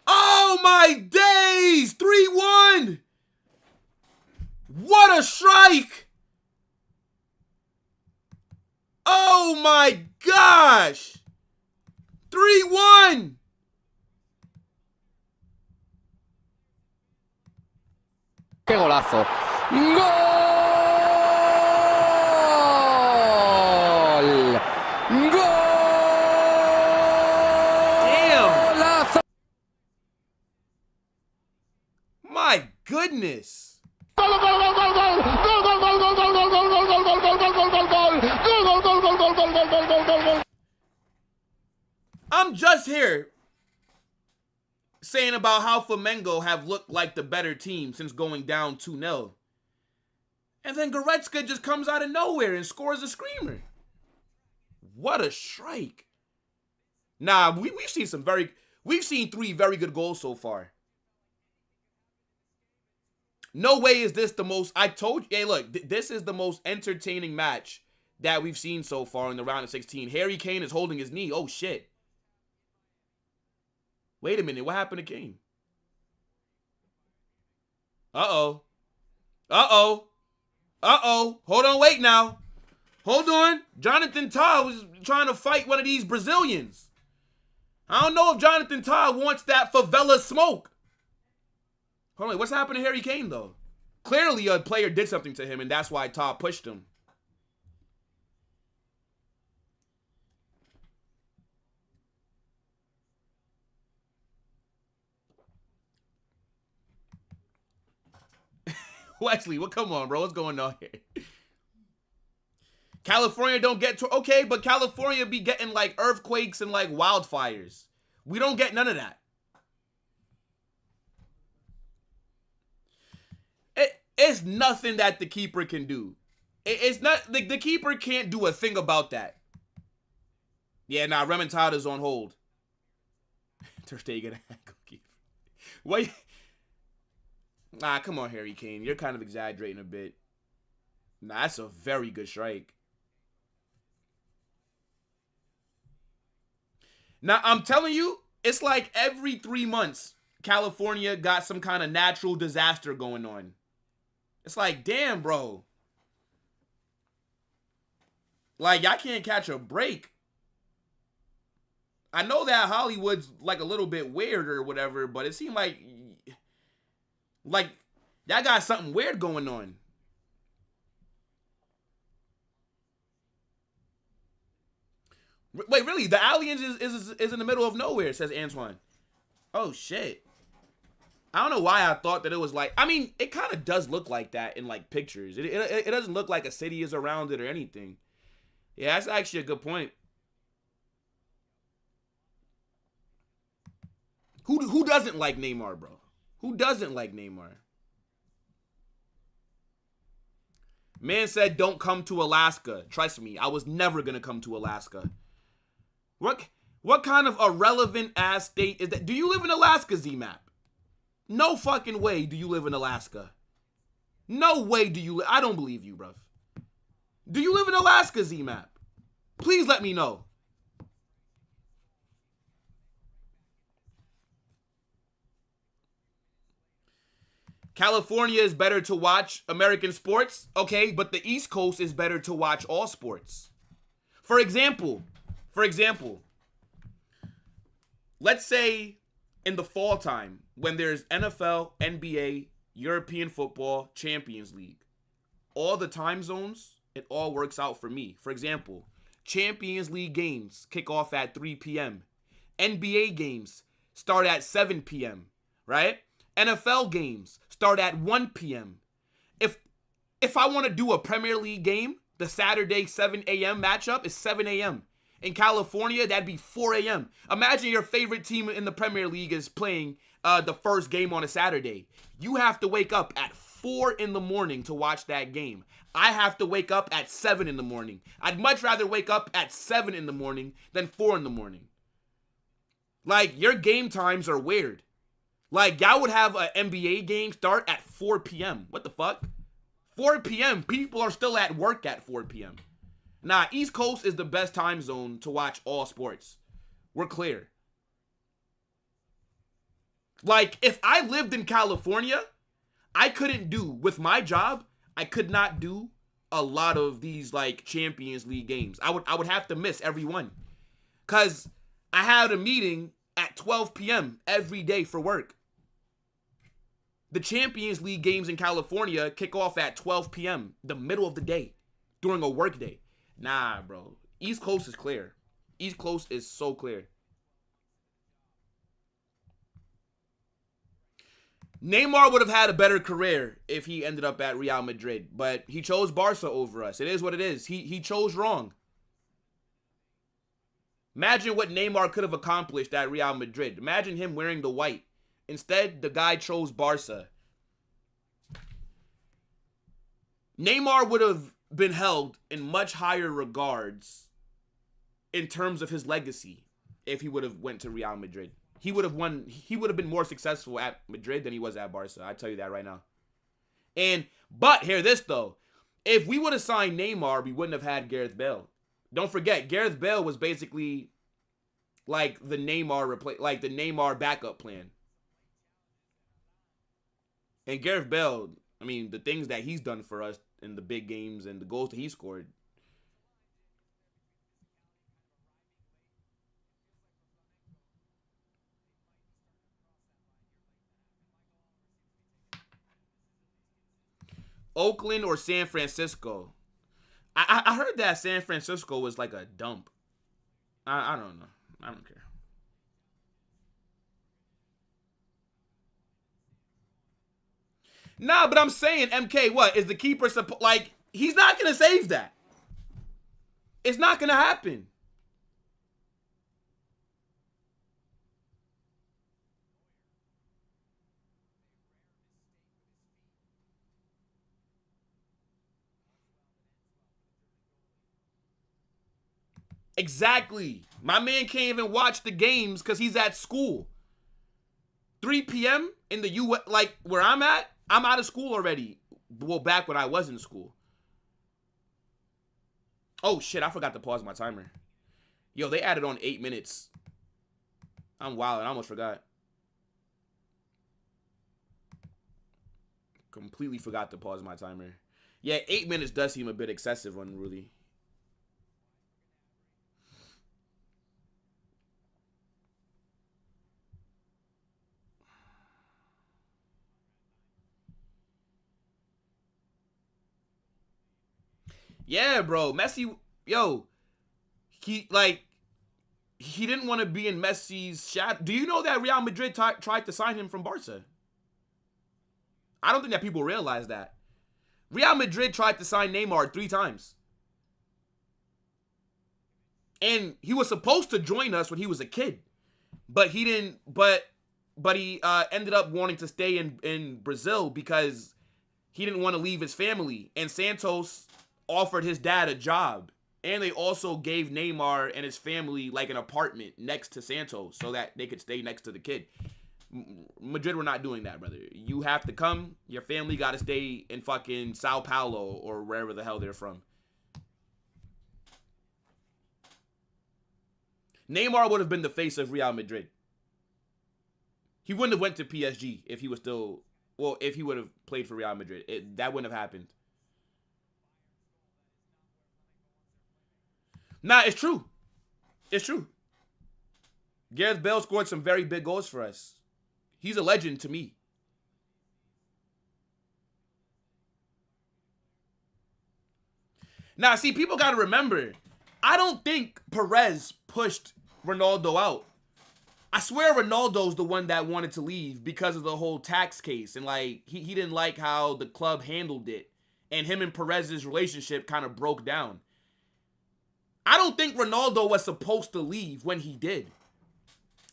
Oh my days! 3-1! What a strike! Oh my gosh! 3-1! ¡Qué golazo! ¡Gol! ¡Golazo! My goodness! I'm just here saying about how Flamengo have looked like the better team since going down 2-0. And then Goretzka just comes out of nowhere and scores a screamer. What a strike. Nah, we've seen three very good goals so far. No way is this the most, I told you, hey look, this is the most entertaining match that we've seen so far in the round of 16. Harry Kane is holding his knee. Oh shit. Wait a minute, what happened to Kane? Uh-oh. Uh-oh. Uh-oh. Hold on, wait now. Hold on. Jonathan Tah was trying to fight one of these Brazilians. I don't know if Jonathan Tah wants that favela smoke. Hold on, what's happened to Harry Kane, though? Clearly, a player did something to him, and that's why Tah pushed him. Wesley, well, come on, bro. What's going on here? California don't get to... Okay, but California be getting, like, earthquakes and, like, wildfires. We don't get none of that. It's nothing that the keeper can do. It's not... The keeper can't do a thing about that. Yeah, nah, Remontada's on hold. Ter Stegen. What... Nah, come on, Harry Kane. You're kind of exaggerating a bit. Nah, that's a very good strike. Now, I'm telling you, it's like every 3 months, California got some kind of natural disaster going on. It's like, damn, bro. Like, y'all can't catch a break. I know that Hollywood's like a little bit weird or whatever, but it seemed like y'all got something weird going on. Wait, really? The aliens is in the middle of nowhere, says Antoine. Oh, shit. I don't know why I thought that it was like... I mean, it kind of does look like that in, like, pictures. It doesn't look like a city is around it or anything. Yeah, that's actually a good point. Who doesn't like Neymar, bro? Who doesn't like Neymar? Man said, don't come to Alaska. Trust me, I was never going to come to Alaska. What kind of irrelevant ass state is that? Do you live in Alaska, Z-Map? No fucking way do you live in Alaska. No way do you I don't believe you, bruv. Do you live in Alaska, Z-Map? Please let me know. California is better to watch American sports, okay, but the East Coast is better to watch all sports. For example, let's say in the fall time when there's NFL, NBA, European football, Champions League, all the time zones, it all works out for me. For example, Champions League games kick off at 3 p.m. NBA games start at 7 p.m., right? NFL games start at 1 p.m. If I want to do a Premier League game, the Saturday 7 a.m. matchup is 7 a.m. In California, that'd be 4 a.m. Imagine your favorite team in the Premier League is playing the first game on a Saturday. You have to wake up at 4 in the morning to watch that game. I have to wake up at 7 in the morning. I'd much rather wake up at 7 in the morning than 4 in the morning. Like, your game times are weird. Like, y'all would have an NBA game start at 4 p.m. What the fuck? 4 p.m. People are still at work at 4 p.m. Nah, East Coast is the best time zone to watch all sports. We're clear. Like, if I lived in California, I couldn't do, with my job, I could not do a lot of these, like, Champions League games. I would have to miss every one. Because I had a meeting at 12 p.m. every day for work. The Champions League games in California kick off at 12 p.m., the middle of the day, during a work day. Nah, bro. East Coast is clear. East Coast is so clear. Neymar would have had a better career if he ended up at Real Madrid, but he chose Barca over us. It is what it is. He chose wrong. Imagine what Neymar could have accomplished at Real Madrid. Imagine him wearing the white. Instead, the guy chose Barca. Neymar would have been held in much higher regards in terms of his legacy if he would have went to Real Madrid. He would have been more successful at Madrid than he was at Barca. I tell you that right now. But hear this though. If we would have signed Neymar, we wouldn't have had Gareth Bale. Don't forget, Gareth Bale was basically like the Neymar backup plan. And Gareth Bale, I mean, the things that he's done for us in the big games and the goals that he scored. Oakland or San Francisco? I heard that San Francisco was like a dump. I don't know. I don't care. Nah, but I'm saying, MK, what? Is the keeper like, he's not going to save that. It's not going to happen. Exactly. My man can't even watch the games because he's at school. 3 p.m. in the U.S., like where I'm at, I'm out of school already. Well, back when I was in school. Oh, shit, I forgot to pause my timer. Yo, they added on 8 minutes. I'm wild, I almost forgot. Completely forgot to pause my timer. Yeah, 8 minutes does seem a bit excessive, unruly. Yeah, bro. Messi, yo, he he didn't want to be in Messi's shadow. Do you know that Real Madrid tried to sign him from Barca? I don't think that people realize that. Real Madrid tried to sign Neymar 3 times. And he was supposed to join us when he was a kid. But he didn't, but he ended up wanting to stay in Brazil because he didn't want to leave his family. And Santos offered his dad a job. And they also gave Neymar and his family like an apartment next to Santos so that they could stay next to the kid. Madrid were not doing that, brother. You have to come. Your family got to stay in fucking Sao Paulo or wherever the hell they're from. Neymar would have been the face of Real Madrid. He wouldn't have went to PSG if he was still, well, if he would have played for Real Madrid. That wouldn't have happened. Nah, it's true. It's true. Gareth Bale scored some very big goals for us. He's a legend to me. Now, see, people got to remember, I don't think Perez pushed Ronaldo out. I swear Ronaldo's the one that wanted to leave because of the whole tax case. And, like, he didn't like how the club handled it. And him and Perez's relationship kind of broke down. I don't think Ronaldo was supposed to leave when he did.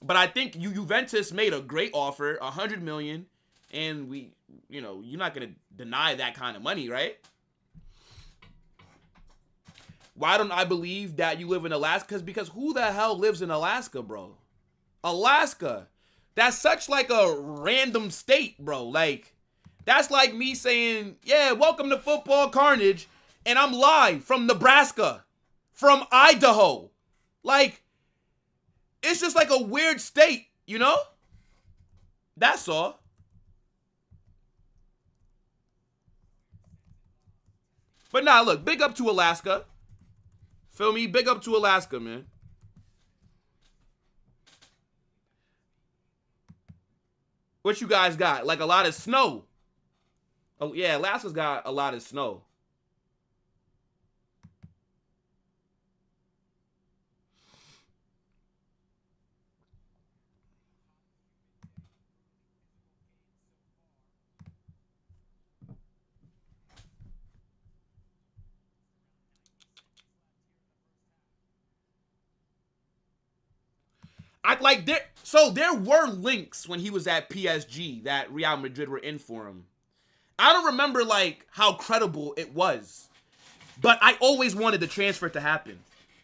But I think Juventus made a great offer, 100 million. And you're not going to deny that kind of money, right? Why don't I believe that you live in Alaska? Because who the hell lives in Alaska, bro? Alaska. That's such like a random state, bro. Like, that's like me saying, yeah, welcome to Football Carnage, and I'm live from Nebraska, from Idaho. Like, it's just like a weird state, you know? That's all. But nah, look, big up to Alaska. Feel me? Big up to Alaska, man. What you guys got? Like a lot of snow. Oh, yeah, Alaska's got a lot of snow. There were links when he was at PSG that Real Madrid were in for him. I don't remember like how credible it was, but I always wanted the transfer to happen.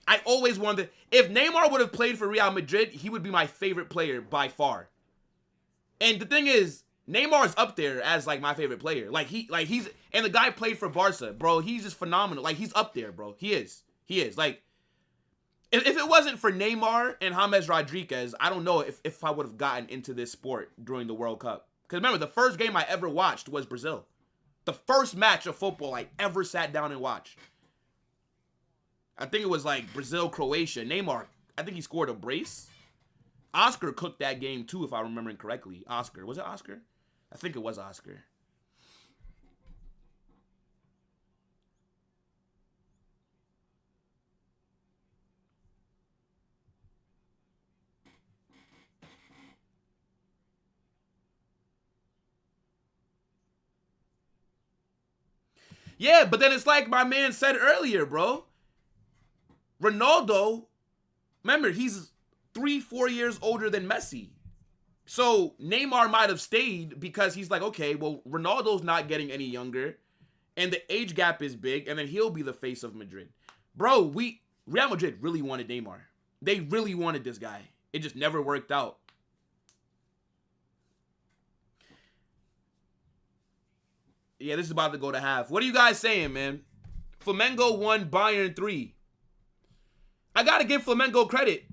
I always wanted. If Neymar would have played for Real Madrid, he would be my favorite player by far. And the thing is, Neymar's up there as like my favorite player. He's and the guy played for Barca, bro. He's just phenomenal. Like he's up there, bro. He is. Like. If it wasn't for Neymar and James Rodriguez, I don't know if I would have gotten into this sport during the World Cup. Because remember, the first game I ever watched was Brazil. The first match of football I ever sat down and watched. I think it was like Brazil-Croatia. Neymar, I think he scored a brace. Oscar cooked that game too, if I'm remembering correctly. Oscar. Was it Oscar? I think it was Oscar. Yeah, but then it's like my man said earlier, bro. Ronaldo, remember, he's 3-4 years older than Messi. So Neymar might have stayed because he's like, okay, well, Ronaldo's not getting any younger, and the age gap is big, and then he'll be the face of Madrid. Bro, Real Madrid really wanted Neymar. They really wanted this guy. It just never worked out. Yeah, this is about to go to half. What are you guys saying, man? Flamengo won Bayern 3. I got to give Flamengo credit.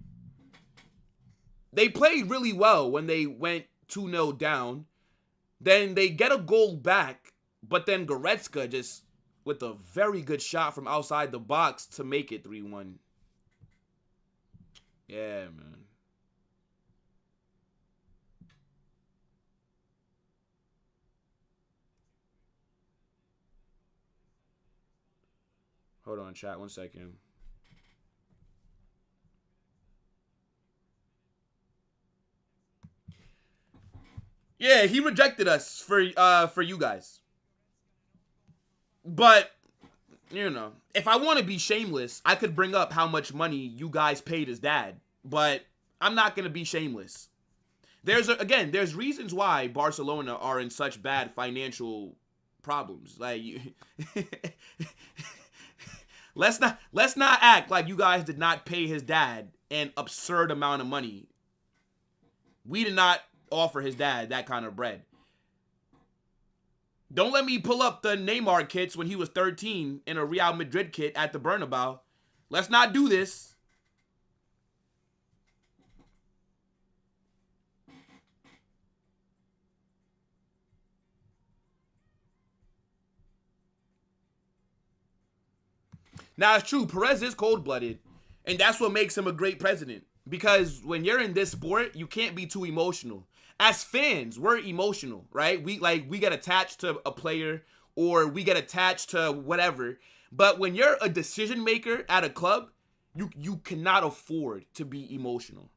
They played really well when they went 2-0 down. Then they get a goal back, but then Goretzka just with a very good shot from outside the box to make it 3-1. Yeah, man. Hold on, chat. 1 second. Yeah, he rejected us for you guys. But, you know, if I want to be shameless, I could bring up how much money you guys paid his dad. But I'm not going to be shameless. There's reasons why Barcelona are in such bad financial problems. Like, let's not act like you guys did not pay his dad an absurd amount of money. We did not offer his dad that kind of bread. Don't let me pull up the Neymar kits when he was 13 in a Real Madrid kit at the Bernabeu. Let's not do this. Now, it's true, Perez is cold-blooded, and that's what makes him a great president. Because when you're in this sport, you can't be too emotional. As fans, we're emotional, right? We get attached to a player, or we get attached to whatever. But when you're a decision maker at a club, you cannot afford to be emotional.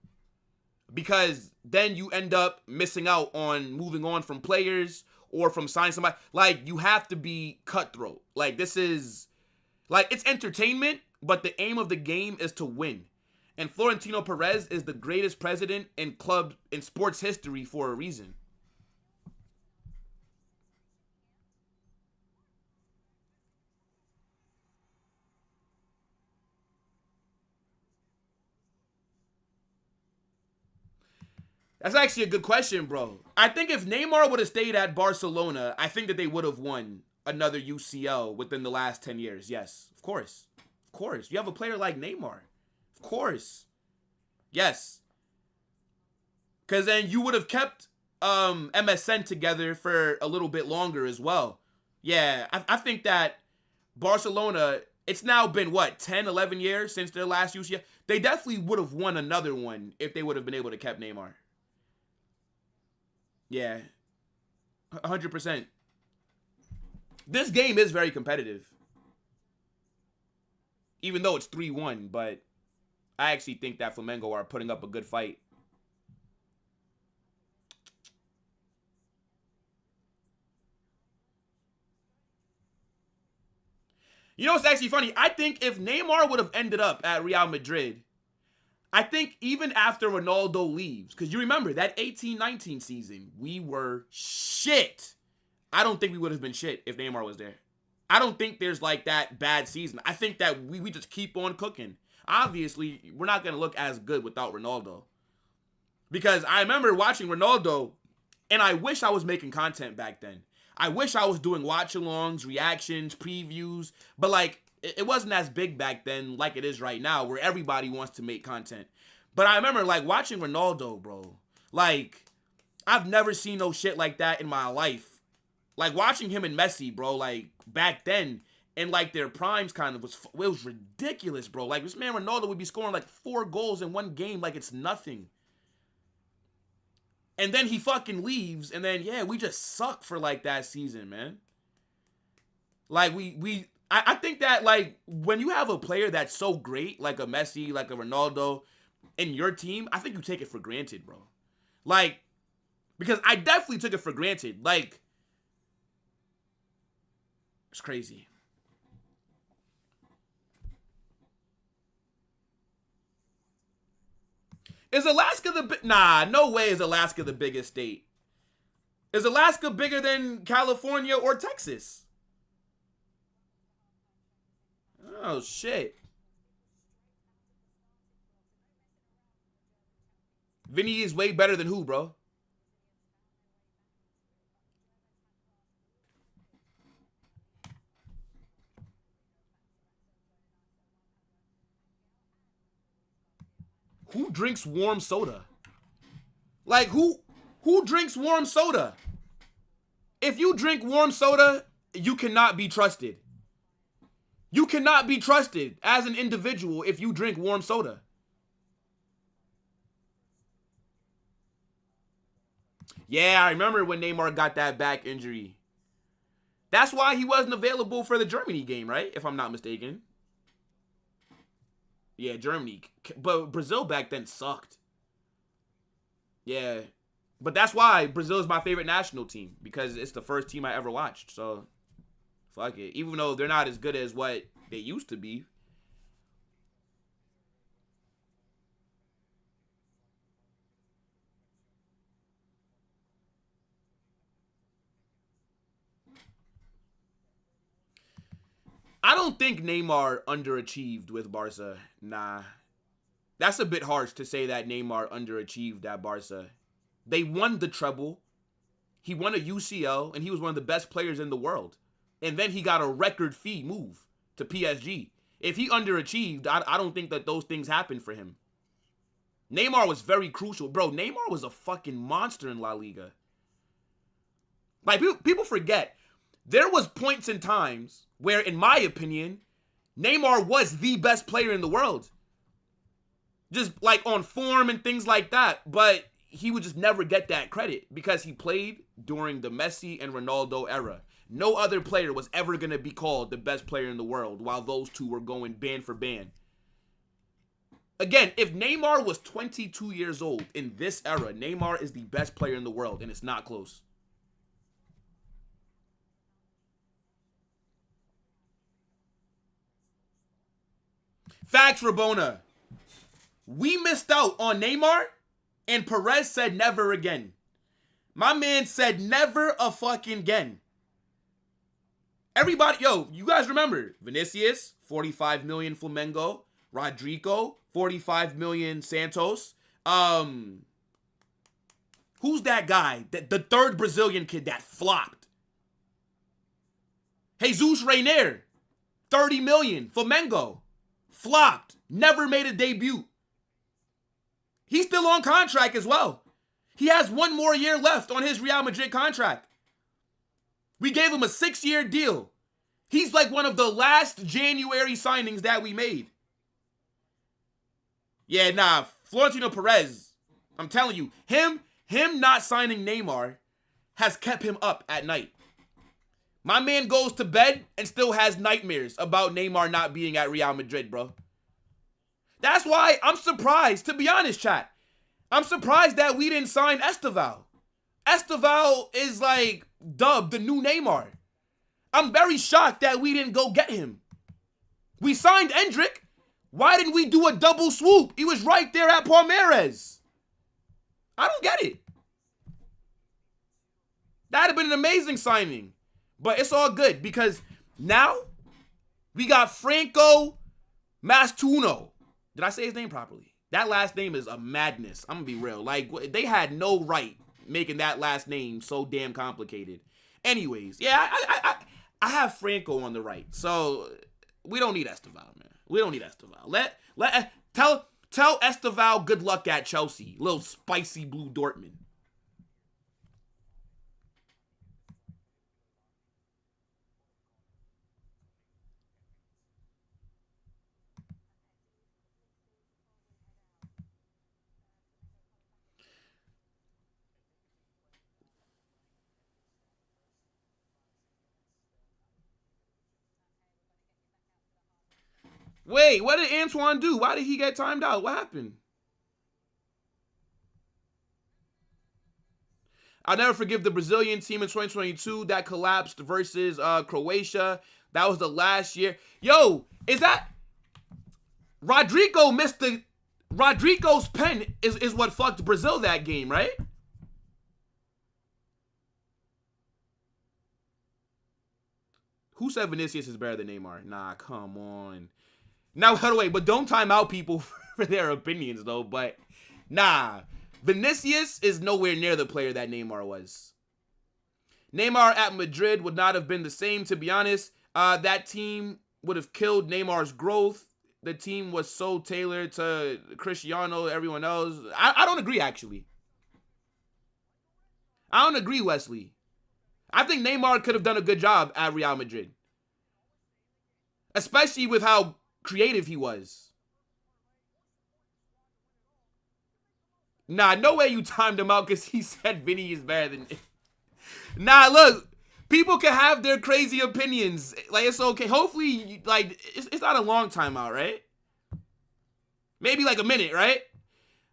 Because then you end up missing out on moving on from players or from signing somebody. Like, you have to be cutthroat. Like, this is... Like, it's entertainment, but the aim of the game is to win. And Florentino Perez is the greatest president in sports history for a reason. That's actually a good question, bro. I think if Neymar would have stayed at Barcelona, I think that they would have won another UCL within the last 10 years. Yes, of course. Of course. You have a player like Neymar. Of course. Yes. Because then you would have kept MSN together for a little bit longer as well. Yeah, I think that Barcelona, it's now been, 10, 11 years since their last UCL? They definitely would have won another one if they would have been able to keep Neymar. Yeah. 100%. This game is very competitive. Even though it's 3-1, but I actually think that Flamengo are putting up a good fight. You know what's actually funny? I think if Neymar would have ended up at Real Madrid, I think even after Ronaldo leaves, because you remember that 18-19 season, we were shit. I don't think we would have been shit if Neymar was there. I don't think there's like that bad season. I think that we just keep on cooking. Obviously, we're not going to look as good without Ronaldo. Because I remember watching Ronaldo, and I wish I was making content back then. I wish I was doing watch-alongs, reactions, previews, but like, it wasn't as big back then like it is right now, where everybody wants to make content. But I remember like watching Ronaldo, bro. Like, I've never seen no shit like that in my life. Like, watching him and Messi, bro, like, back then, in, like, their primes kind of, it was ridiculous, bro. Like, this man Ronaldo would be scoring, like, 4 goals in one game like it's nothing. And then he fucking leaves, and then, yeah, we just suck for, like, that season, man. Like, I think that, like, when you have a player that's so great, like a Messi, like a Ronaldo, in your team, I think you take it for granted, bro. Like, because I definitely took it for granted. Like, it's crazy. Is Alaska Nah, no way is Alaska the biggest state. Is Alaska bigger than California or Texas? Oh, shit. Vinny is way better than who, bro? Who drinks warm soda? Like, who drinks warm soda? If you drink warm soda, you cannot be trusted. You cannot be trusted as an individual if you drink warm soda. Yeah, I remember when Neymar got that back injury. That's why he wasn't available for the Germany game, right? If I'm not mistaken. Yeah, Germany. But Brazil back then sucked. Yeah. But that's why Brazil is my favorite national team, because it's the first team I ever watched. So, fuck it. Even though they're not as good as what they used to be. I don't think Neymar underachieved with Barca. Nah. That's a bit harsh to say that Neymar underachieved at Barca. They won the treble. He won a UCL, and he was one of the best players in the world. And then he got a record fee move to PSG. If he underachieved, I don't think that those things happened for him. Neymar was very crucial. Bro, Neymar was a fucking monster in La Liga. Like, people forget. There was points and times where, in my opinion, Neymar was the best player in the world. Just, like, on form and things like that. But he would just never get that credit because he played during the Messi and Ronaldo era. No other player was ever going to be called the best player in the world while those two were going band for band. Again, if Neymar was 22 years old in this era, Neymar is the best player in the world, and it's not close. Facts, Rabona. We missed out on Neymar, and Perez said never again. My man said never a fucking again. Everybody, yo, you guys remember Vinicius, 45 million Flamengo, Rodrigo, 45 million Santos. Who's that guy? The third Brazilian kid that flopped? Jesus Reiner, 30 million Flamengo, flopped, never made a debut. He's still on contract as well. He has one more year left on his Real Madrid contract. We gave him a 6-year deal. He's like one of the last January signings that we made. Yeah, nah, Florentino Perez, I'm telling you, him not signing Neymar has kept him up at night. My man goes to bed and still has nightmares about Neymar not being at Real Madrid, bro. That's why I'm surprised, to be honest, chat. I'm surprised that we didn't sign Esteval. Esteval is like dubbed the new Neymar. I'm very shocked that we didn't go get him. We signed Endrick. Why didn't we do a double swoop? He was right there at Palmeiras. I don't get it. That'd have been an amazing signing. But it's all good because now we got Franco Mastuno. Did I say his name properly? That last name is a madness. I'm going to be real. Like, they had no right making that last name so damn complicated. Anyways, yeah, I have Franco on the right. So, we don't need Esteval, man. We don't need Esteval. Tell Esteval good luck at Chelsea. Little spicy blue Dortmund. Wait, what did Antoine do? Why did he get timed out? What happened? I'll never forgive the Brazilian team in 2022 that collapsed versus Croatia. That was the last year. Yo, is that... Rodrigo missed the... Rodrigo's pen is what fucked Brazil that game, right? Who said Vinicius is better than Neymar? Nah, come on. Now, by the way, but don't time out people for their opinions, though. But, nah. Vinicius is nowhere near the player that Neymar was. Neymar at Madrid would not have been the same, to be honest. That team would have killed Neymar's growth. The team was so tailored to Cristiano, everyone else. I don't agree, actually. I don't agree, Wesley. I think Neymar could have done a good job at Real Madrid. Especially with how creative he was. Nah, no way you timed him out because he said Vinny is better than... Nah, look. People can have their crazy opinions. Like, it's okay. Hopefully, like, it's not a long timeout, right? Maybe like a minute, right?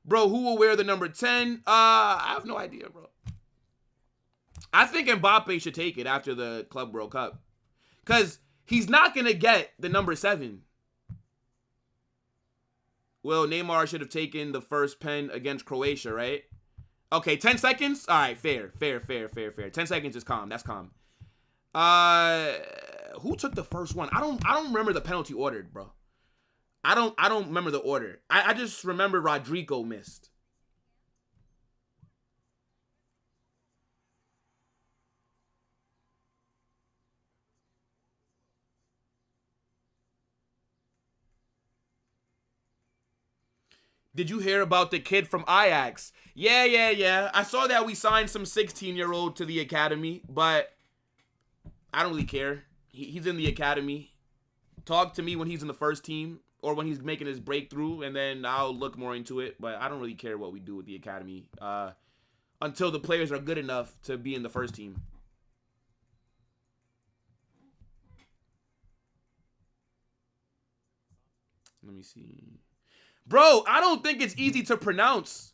Bro, who will wear the number 10? I have no idea, bro. I think Mbappe should take it after the Club World Cup. Because he's not going to get the number 7. Well, Neymar should have taken the first pen against Croatia, right? Okay, 10 seconds? All right, fair. 10 seconds is calm. That's calm. Who took the first one? I don't remember the penalty ordered, bro. I don't remember the order. I just remember Rodrigo missed. Did you hear about the kid from Ajax? Yeah. I saw that we signed some 16-year-old to the academy, but I don't really care. He's in the academy. Talk to me when he's in the first team or when he's making his breakthrough, and then I'll look more into it. But I don't really care what we do with the academy until the players are good enough to be in the first team. Let me see. Bro, I don't think it's easy to pronounce.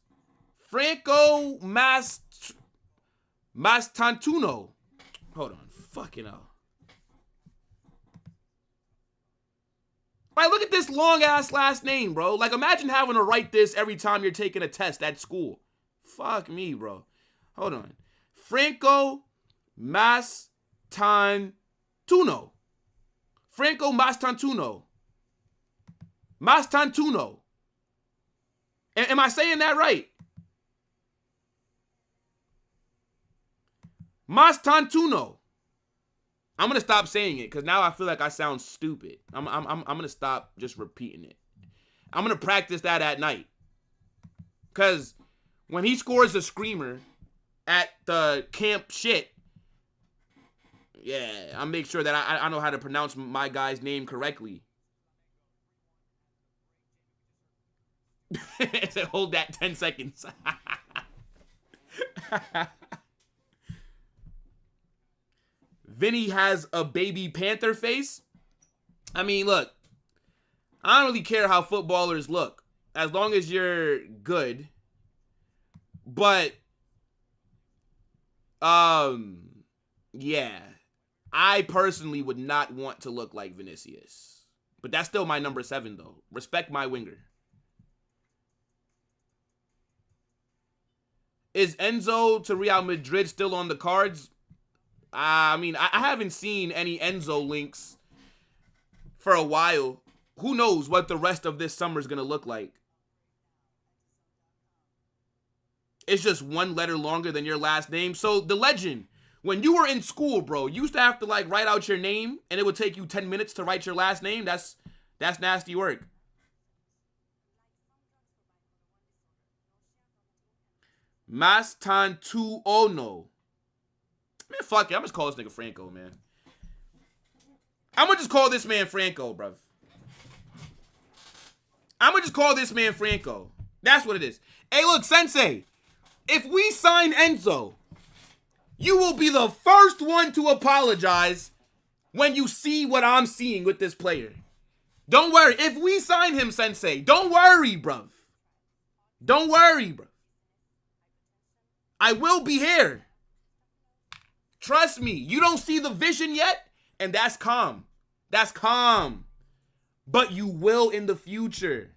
Franco Mastantuono. Hold on. Fucking hell. Like, look at this long-ass last name, bro. Like, imagine having to write this every time you're taking a test at school. Fuck me, bro. Hold on. Franco Mastantuono. Franco Mastantuono. Mastantuono. Am I saying that right? Mastantuono. I'm gonna stop saying it because now I feel like I sound stupid. I'm gonna stop just repeating it. I'm gonna practice that at night. Cause when he scores a screamer at the camp shit, yeah, I'll make sure that I know how to pronounce my guy's name correctly. So hold that 10 seconds. Vinny has a baby panther face. I mean, look, I don't really care how footballers look as long as you're good. But yeah, I personally would not want to look like Vinicius. But that's still my number 7 though. Respect my winger. Is Enzo to Real Madrid still on the cards? I mean, I haven't seen any Enzo links for a while. Who knows what the rest of this summer is going to look like? It's just one letter longer than your last name. So, the legend, when you were in school, bro, you used to have to, like, write out your name, and it would take you 10 minutes to write your last name. That's nasty work. Mastantuono. Man, fuck it. I'm just call this nigga Franco, man. I'm gonna just call this man Franco, bruv. I'm gonna just call this man Franco. That's what it is. Hey, look, Sensei. If we sign Enzo, you will be the first one to apologize when you see what I'm seeing with this player. Don't worry. If we sign him, Sensei, don't worry, bruv. Don't worry, bruv. I will be here. Trust me. You don't see the vision yet, and that's calm. That's calm. But you will in the future.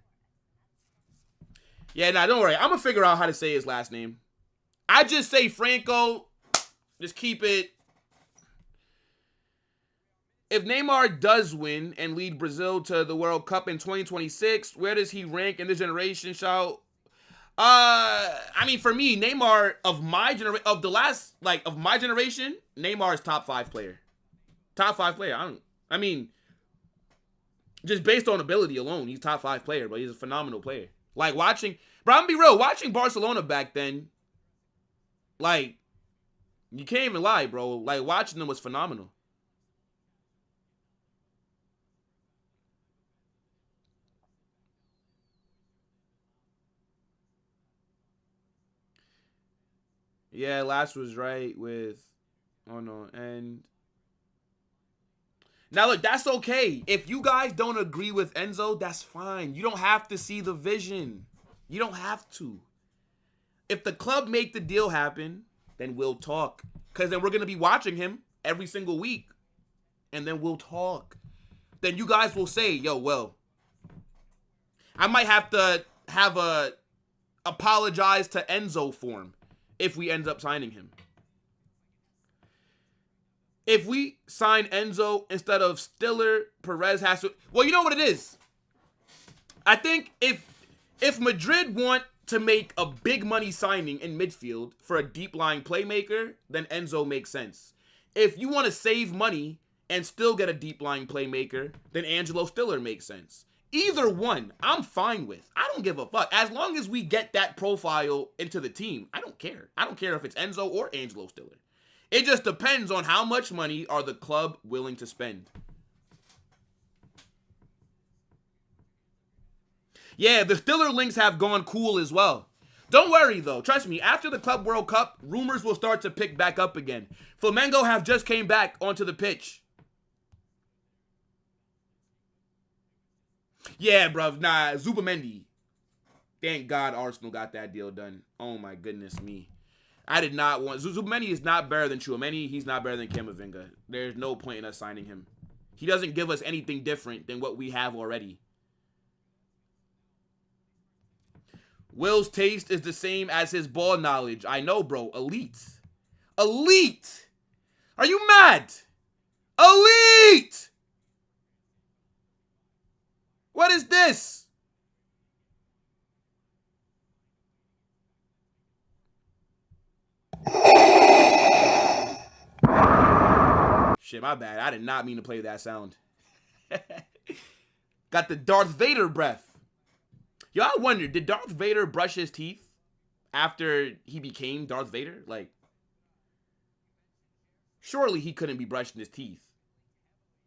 Yeah, nah, don't worry. I'm going to figure out how to say his last name. I just say Franco. Just keep it. If Neymar does win and lead Brazil to the World Cup in 2026, where does he rank in this generation, Shao? I mean, for me, Neymar of my generation, of my generation, Neymar is top 5 player. Top 5 player. I mean, just based on ability alone, he's top 5 player, but he's a phenomenal player. Like watching, bro, I'm gonna be real, watching Barcelona back then, like, you can't even lie, bro. Like, watching them was phenomenal. Yeah, last was right with, oh no, and Now, look, that's okay. If you guys don't agree with Enzo, that's fine. You don't have to see the vision. You don't have to. If the club make the deal happen, then we'll talk. Because then we're going to be watching him every single week. And then we'll talk. Then you guys will say, yo, well, I might have to have a apologize to Enzo form if we end up signing him. If we sign Enzo instead of Stiller, Perez has to... Well, you know what it is? I think if Madrid want to make a big money signing in midfield for a deep-lying playmaker, then Enzo makes sense. If you want to save money and still get a deep-lying playmaker, then Angelo Stiller makes sense. Either one, I'm fine with. I don't give a fuck. As long as we get that profile into the team, I don't care. I don't care if it's Enzo or Angelo Stiller. It just depends on how much money are the club willing to spend. Yeah, the Stiller links have gone cool as well. Don't worry, though. Trust me, after the Club World Cup, rumors will start to pick back up again. Flamengo have just came back onto the pitch. Yeah, bruv. Nah, Zubamendi. Thank God Arsenal got that deal done. Oh, my goodness me. I did not want... Zubamendi is not better than Tchouaméni. He's not better than Camavinga. There's no point in us signing him. He doesn't give us anything different than what we have already. Will's taste is the same as his ball knowledge. I know, bro. Elite. Elite! Are you mad? Elite! What is this? Shit, my bad. I did not mean to play that sound. Got the Darth Vader breath. Yo, I wonder, did Darth Vader brush his teeth after he became Darth Vader? Like, surely he couldn't be brushing his teeth.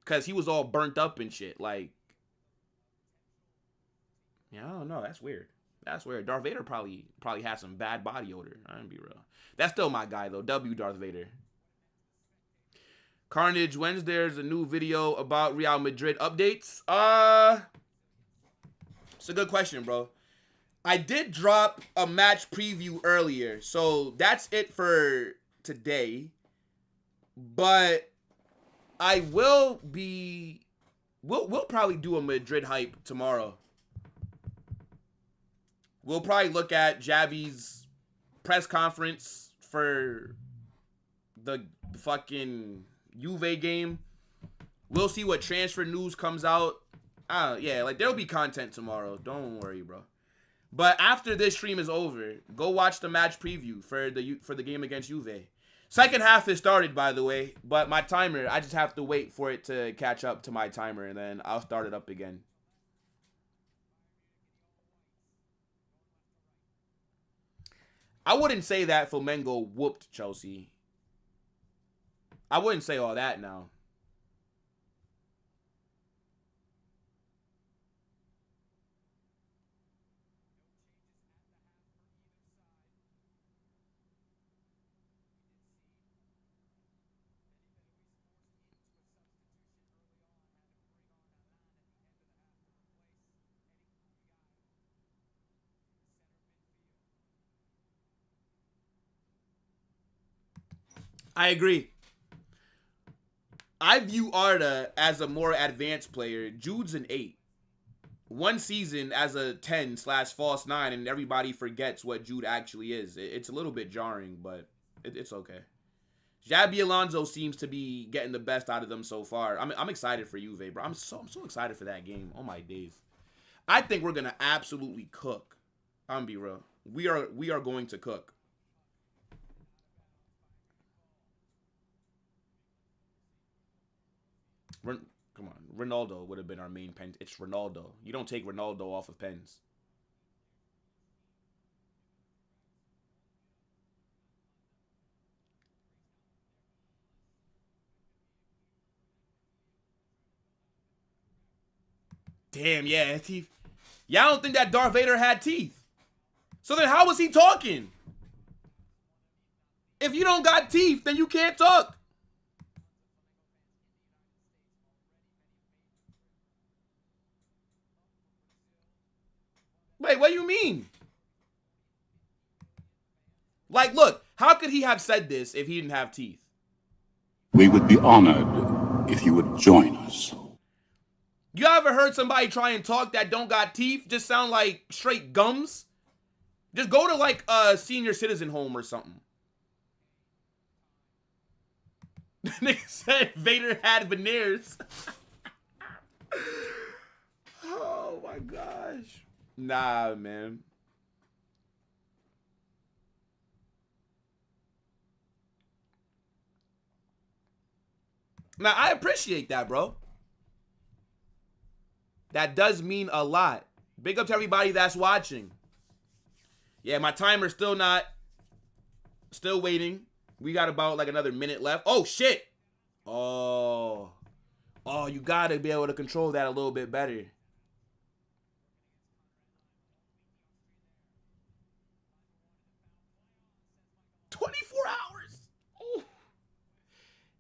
Because he was all burnt up and shit. Like, yeah, I don't know. That's weird. That's weird. Darth Vader probably has some bad body odor. I'm gonna be real. That's still my guy, though. W Darth Vader. Carnage, when's there's a new video about Real Madrid updates? It's a good question, bro. I did drop a match preview earlier, so that's it for today. But I will be... We'll probably do a Madrid hype tomorrow. We'll probably look at Xavi's press conference for the fucking Juve game. We'll see what transfer news comes out. Yeah, like, there'll be content tomorrow. Don't worry, bro. But after this stream is over, go watch the match preview for the game against Juve. Second half has started, by the way, but my timer, I just have to wait for it to catch up to my timer, and then I'll start it up again. I wouldn't say that Flamengo whooped Chelsea. I wouldn't say all that now. I agree. I view Arda as a more advanced player. Jude's an 8. One season as a 10/false 9, and everybody forgets what Jude actually is. It's a little bit jarring, but it's okay. Xabi Alonso seems to be getting the best out of them so far. I'm excited for Juve, bro. I'm so excited for that game. Oh my days. I think we're gonna absolutely cook. I'm gonna be real. We are going to cook. Come on, Ronaldo would have been our main pen. It's Ronaldo. You don't take Ronaldo off of pens. Damn, yeah, teeth. Yeah, I don't think that Darth Vader had teeth. So then how was he talking? If you don't got teeth, then you can't talk. Wait, what do you mean? Like, look, how could he have said this if he didn't have teeth? We would be honored if you would join us. You ever heard somebody try and talk that don't got teeth just sound like straight gums? Just go to like a senior citizen home or something. Nigga said Vader had veneers. Oh my gosh. Nah, man. Now, I appreciate that, bro. That does mean a lot. Big up to everybody that's watching. Yeah, my timer's still waiting. We got about like another minute left. Oh, shit. Oh, you got to be able to control that a little bit better.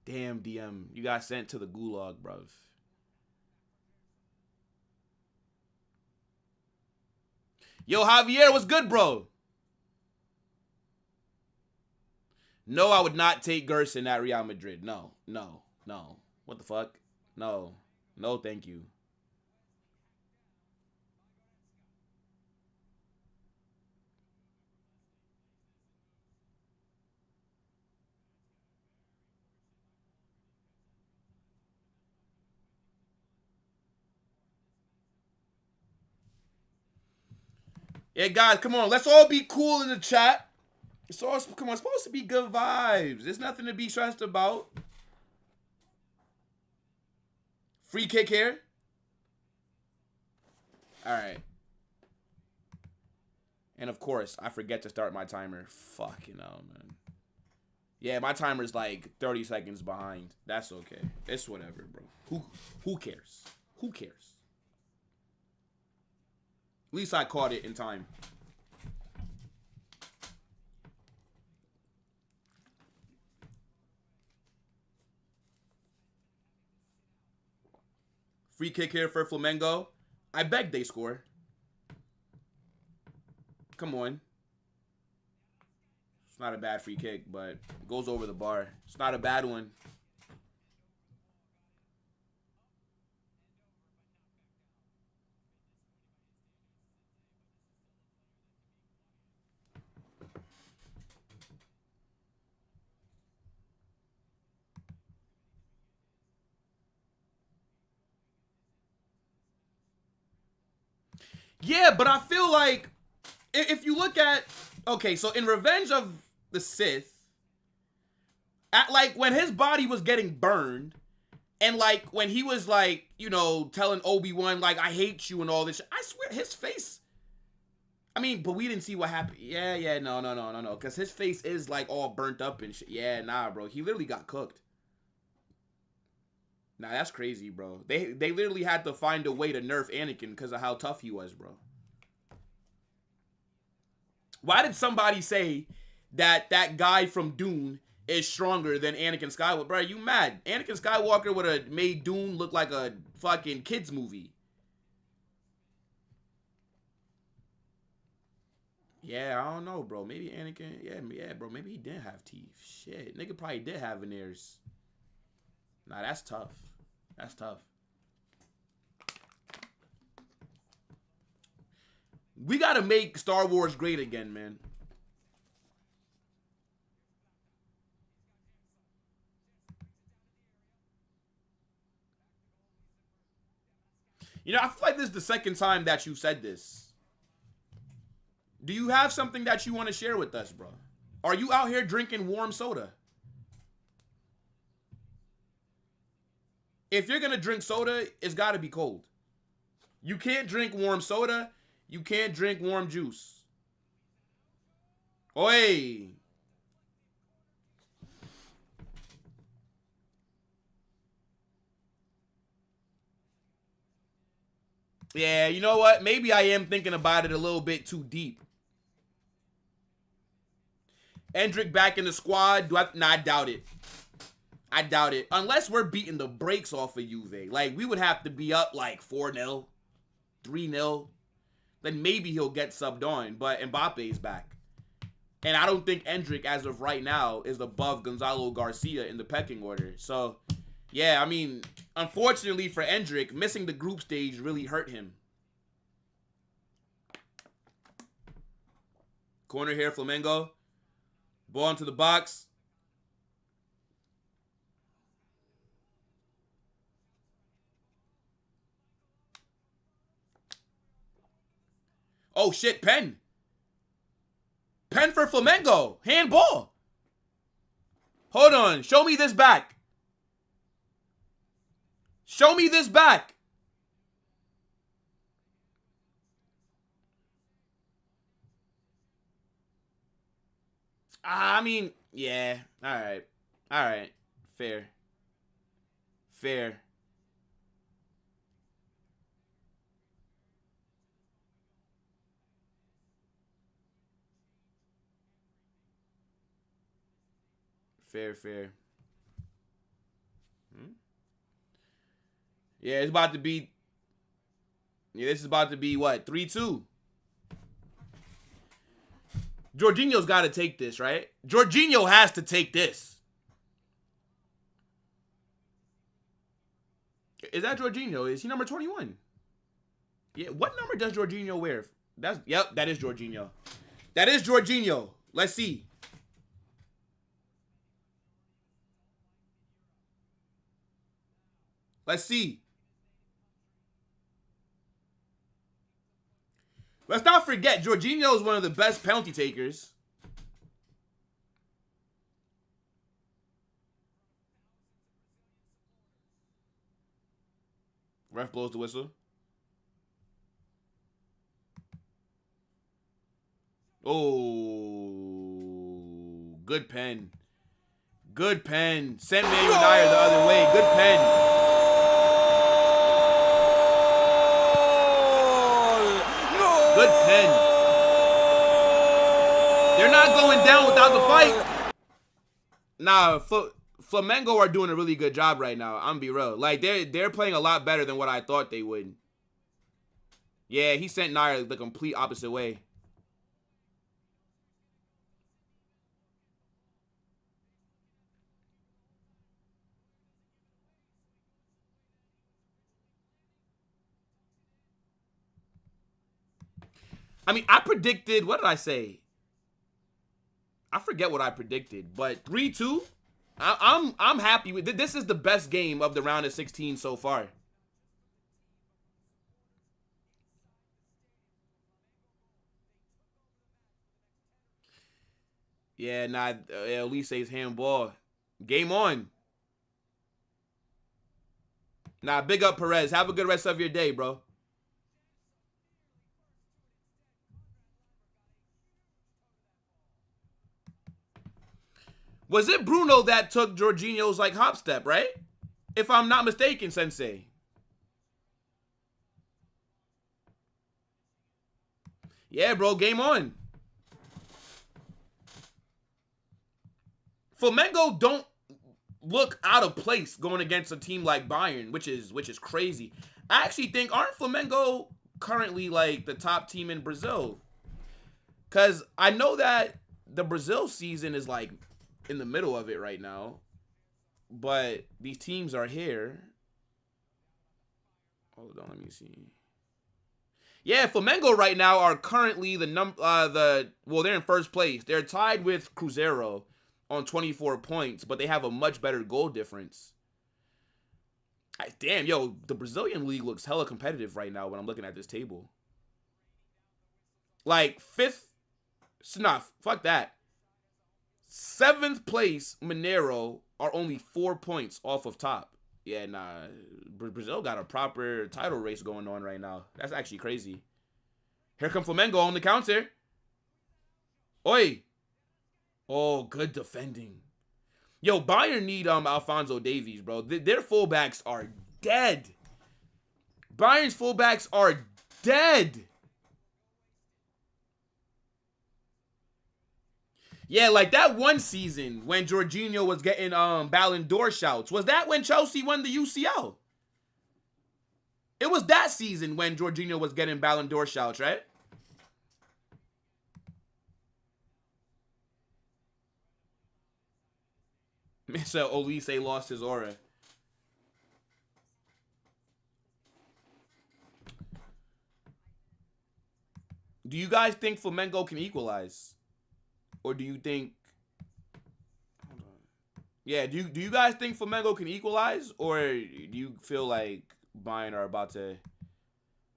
Damn, DM. You got sent to the gulag, bruv. Yo, Javier, what's good, bro? No, I would not take Gerson at Real Madrid. No. What the fuck? No, thank you. Yeah, guys, come on. Let's all be cool in the chat. Come on, it's supposed to be good vibes. There's nothing to be stressed about. Free kick here. All right. And of course, I forget to start my timer. Fucking hell, man. Yeah, my timer's like 30 seconds behind. That's okay. It's whatever, bro. Who cares? Who cares? At least I caught it in time. Free kick here for Flamengo. I beg they score. Come on. It's not a bad free kick, but it goes over the bar. It's not a bad one. Yeah, but I feel like if you look at, okay, so in Revenge of the Sith, at like when his body was getting burned, and like when he was like, you know, telling Obi-Wan like I hate you and all this shit, I swear his face. I mean, but we didn't see what happened. Yeah, no, because his face is like all burnt up and shit. Yeah, nah, bro, he literally got cooked. Nah, that's crazy, bro. They literally had to find a way to nerf Anakin because of how tough he was, bro. Why did somebody say that guy from Dune is stronger than Anakin Skywalker? Bro, you mad? Anakin Skywalker would have made Dune look like a fucking kids movie. Yeah, I don't know, bro. Maybe Anakin, yeah, bro. Maybe he didn't have teeth. Shit, nigga probably did have veneers. Nah, that's tough. That's tough. We gotta make Star Wars great again, man. You know, I feel like this is the second time that you said this. Do you have something that you want to share with us, bro? Are you out here drinking warm soda? If you're going to drink soda, it's got to be cold. You can't drink warm soda. You can't drink warm juice. Oi. Yeah, you know what? Maybe I am thinking about it a little bit too deep. Endrick back in the squad. I doubt it. I doubt it. Unless we're beating the brakes off of Juve. Like, we would have to be up like 4-0, 3-0. then maybe he'll get subbed on. But Mbappe's back. And I don't think Endrick, as of right now, is above Gonzalo Garcia in the pecking order. So, yeah, I mean, unfortunately for Endrick, missing the group stage really hurt him. Corner here, Flamengo. Ball into the box. Oh, shit, pen. Pen for Flamengo. Handball. Hold on. Show me this back. Show me this back. I mean, yeah. All right. All right. Fair. Fair. Fair. Yeah, it's about to be... Yeah, this is about to be, what, 3-2? Jorginho's got to take this, right? Jorginho has to take this. Is that Jorginho? Is he number 21? Yeah, what number does Jorginho wear? Yep, that is Jorginho. That is Jorginho. Let's see. Let's see. Let's not forget, Jorginho is one of the best penalty takers. Ref blows the whistle. Oh, good pen. Good pen. Send Manuel Neuer the other way. Good pen. Good pen. They're not going down without the fight. Nah, Flamengo are doing a really good job right now. I'm gonna be real. Like, they're playing a lot better than what I thought they would. Yeah, he sent Neuer the complete opposite way. I mean, I predicted, what did I say? I forget what I predicted, but 3-2. I'm happy with this. Is the best game of the round of 16 so far. Yeah, nah, Elise's handball. Game on. Nah, big up Perez. Have a good rest of your day, bro. Was it Bruno that took Jorginho's, like, hop step, right? If I'm not mistaken, Sensei. Yeah, bro, game on. Flamengo don't look out of place going against a team like Bayern, which is crazy. I actually think, aren't Flamengo currently, like, the top team in Brazil? Because I know that the Brazil season is, like, in the middle of it right now, but these teams are here. Hold on, let me see. Yeah, Flamengo right now are currently well, they're in first place. They're tied with Cruzeiro on 24 points, but they have a much better goal difference. Damn, yo, the Brazilian league looks hella competitive right now when I'm looking at this table. Like, fifth, nah, fuck that. 7th place, Mineiro, are only 4 points off of top. Yeah, nah. Brazil got a proper title race going on right now. That's actually crazy. Here comes Flamengo on the counter. Oi. Oh, good defending. Yo, Bayern need Alphonso Davies, bro. Their fullbacks are dead. Bayern's fullbacks are dead. Yeah, like that one season when Jorginho was getting Ballon d'Or shouts. Was that when Chelsea won the UCL? It was that season when Jorginho was getting Ballon d'Or shouts, right? Mr. Olise lost his aura. Do you guys think Flamengo can equalize? Or do you think... Hold on. Yeah, do you guys think Flamengo can equalize? Or do you feel like Bayern are about to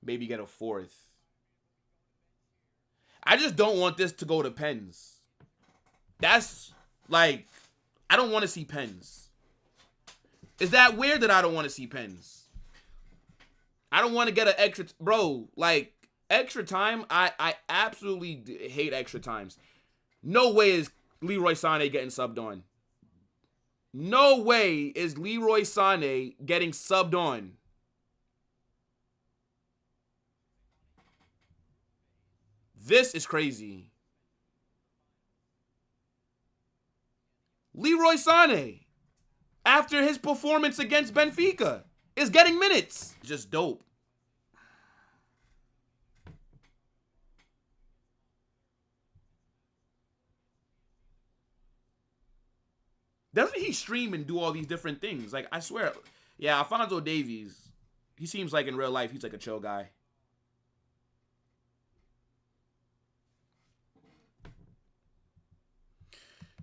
maybe get a fourth? I just don't want this to go to pens. That's, like, I don't want to see pens. Is that weird that I don't want to see pens? I don't want to get an extra... Bro, like, extra time, I absolutely hate extra times. No way is Leroy Sané getting subbed on. No way is Leroy Sané getting subbed on. This is crazy. Leroy Sané, after his performance against Benfica, is getting minutes. Just dope. Doesn't he stream and do all these different things? Like, I swear. Yeah, Alphonso Davies, he seems like in real life, he's like a chill guy.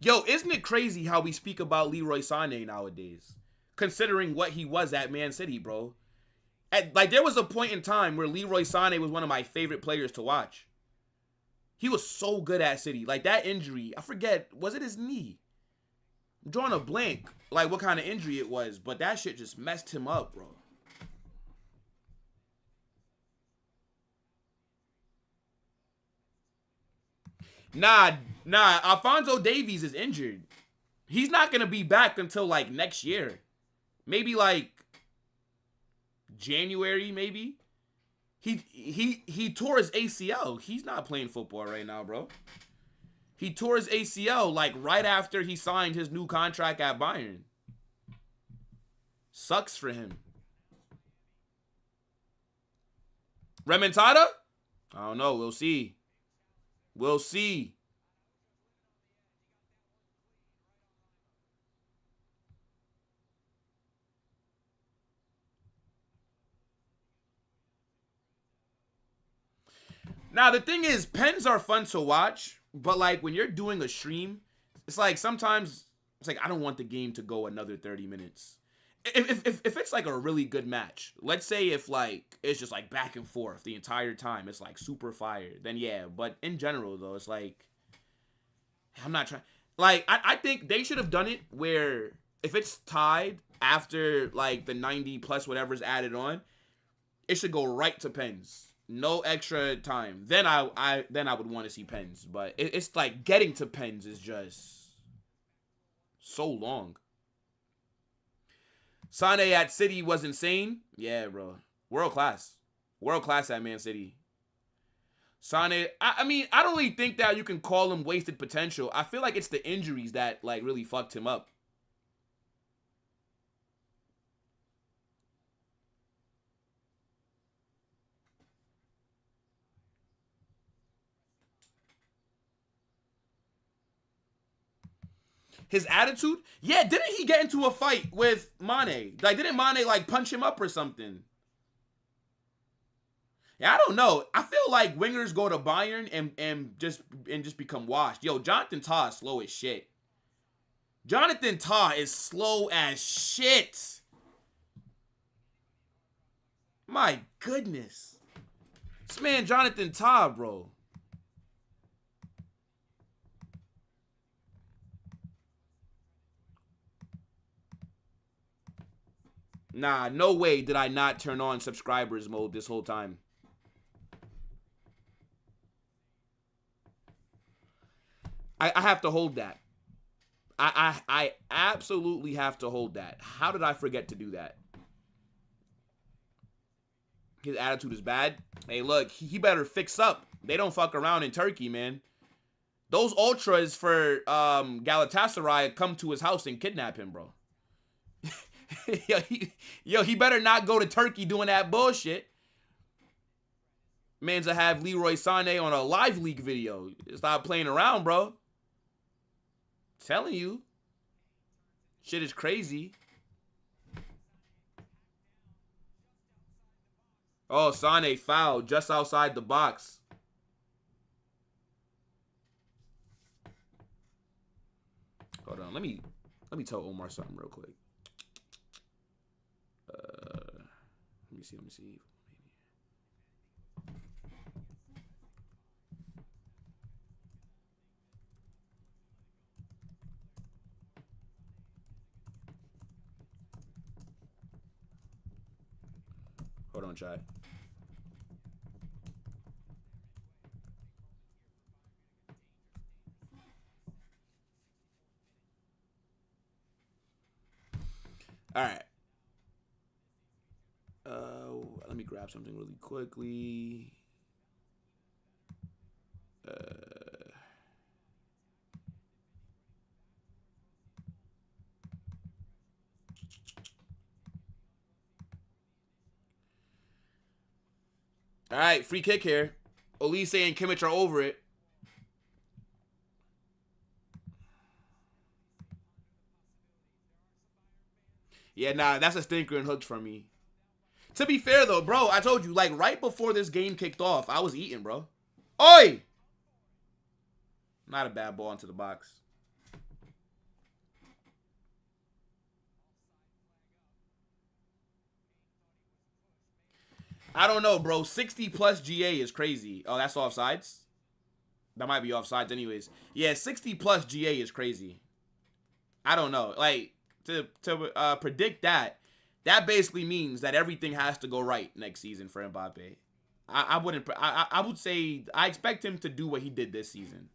Yo, isn't it crazy how we speak about Leroy Sané nowadays? Considering what he was at Man City, bro. Like, there was a point in time where Leroy Sané was one of my favorite players to watch. He was so good at City. Like, that injury, I forget, was it his knee? I'm drawing a blank, like, what kind of injury it was. But that shit just messed him up, bro. Nah, Alphonso Davies is injured. He's not going to be back until, like, next year. Maybe, like, January, maybe. He tore his ACL. He's not playing football right now, bro. He tore his ACL, like, right after he signed his new contract at Bayern. Sucks for him. Remontada? I don't know. We'll see. We'll see. Now, the thing is, pens are fun to watch, but, like, when you're doing a stream, it's like sometimes it's like I don't want the game to go another 30 minutes. If it's like a really good match, let's say if like it's just like back and forth the entire time, it's like super fire, then yeah. But in general though, it's like I'm not trying. Like I think they should have done it where if it's tied after like the 90 plus whatever's added on, it should go right to pens. No extra time. Then I would want to see pens. But it's like getting to pens is just so long. Sané at City was insane. Yeah, bro. World class. World class at Man City. Sané, I mean, I don't really think that you can call him wasted potential. I feel like it's the injuries that, like, really fucked him up. His attitude? Yeah, didn't he get into a fight with Mane? Like, didn't Mane, like, punch him up or something? Yeah, I don't know. I feel like wingers go to Bayern and just become washed. Yo, Jonathan Tah is slow as shit. Jonathan Tah is slow as shit. My goodness. This man, Jonathan Tah, bro. Nah, no way did I not turn on subscribers mode this whole time. I have to hold that. I absolutely have to hold that. How did I forget to do that? His attitude is bad. Hey, look, he better fix up. They don't fuck around in Turkey, man. Those ultras for Galatasaray come to his house and kidnap him, bro. He better not go to Turkey doing that bullshit. Man's to have Leroy Sané on a live leak video. Stop playing around, bro. Telling you. Shit is crazy. Oh, Sane fouled just outside the box. Hold on, let me tell Omar something real quick. Let me see. Hold on, chat. All right. Let me grab something really quickly. All right, free kick here. Olise and Kimmich are over it. Yeah, nah, that's a stinker and hooks for me. To be fair, though, bro, I told you, like, right before this game kicked off, I was eating, bro. Oi! Not a bad ball into the box. I don't know, bro. 60 plus GA is crazy. Oh, that's offsides? That might be offsides anyways. Yeah, 60 plus GA is crazy. I don't know. Like, to predict that basically means that everything has to go right next season for Mbappe. I would say I expect him to do what he did this season.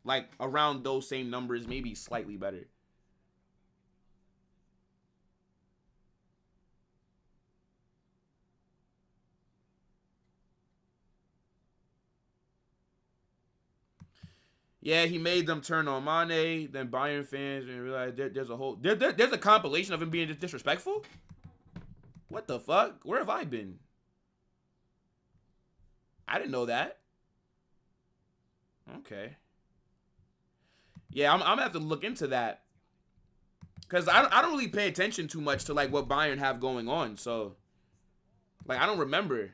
Like, around those same numbers, maybe slightly better. Yeah, he made them turn on Mane. Then Bayern fans and realize there's a whole there's a compilation of him being disrespectful. What the fuck? Where have I been? I didn't know that. Okay. Yeah, I'm gonna have to look into that because I don't really pay attention too much to like what Bayern have going on. So, like, I don't remember. It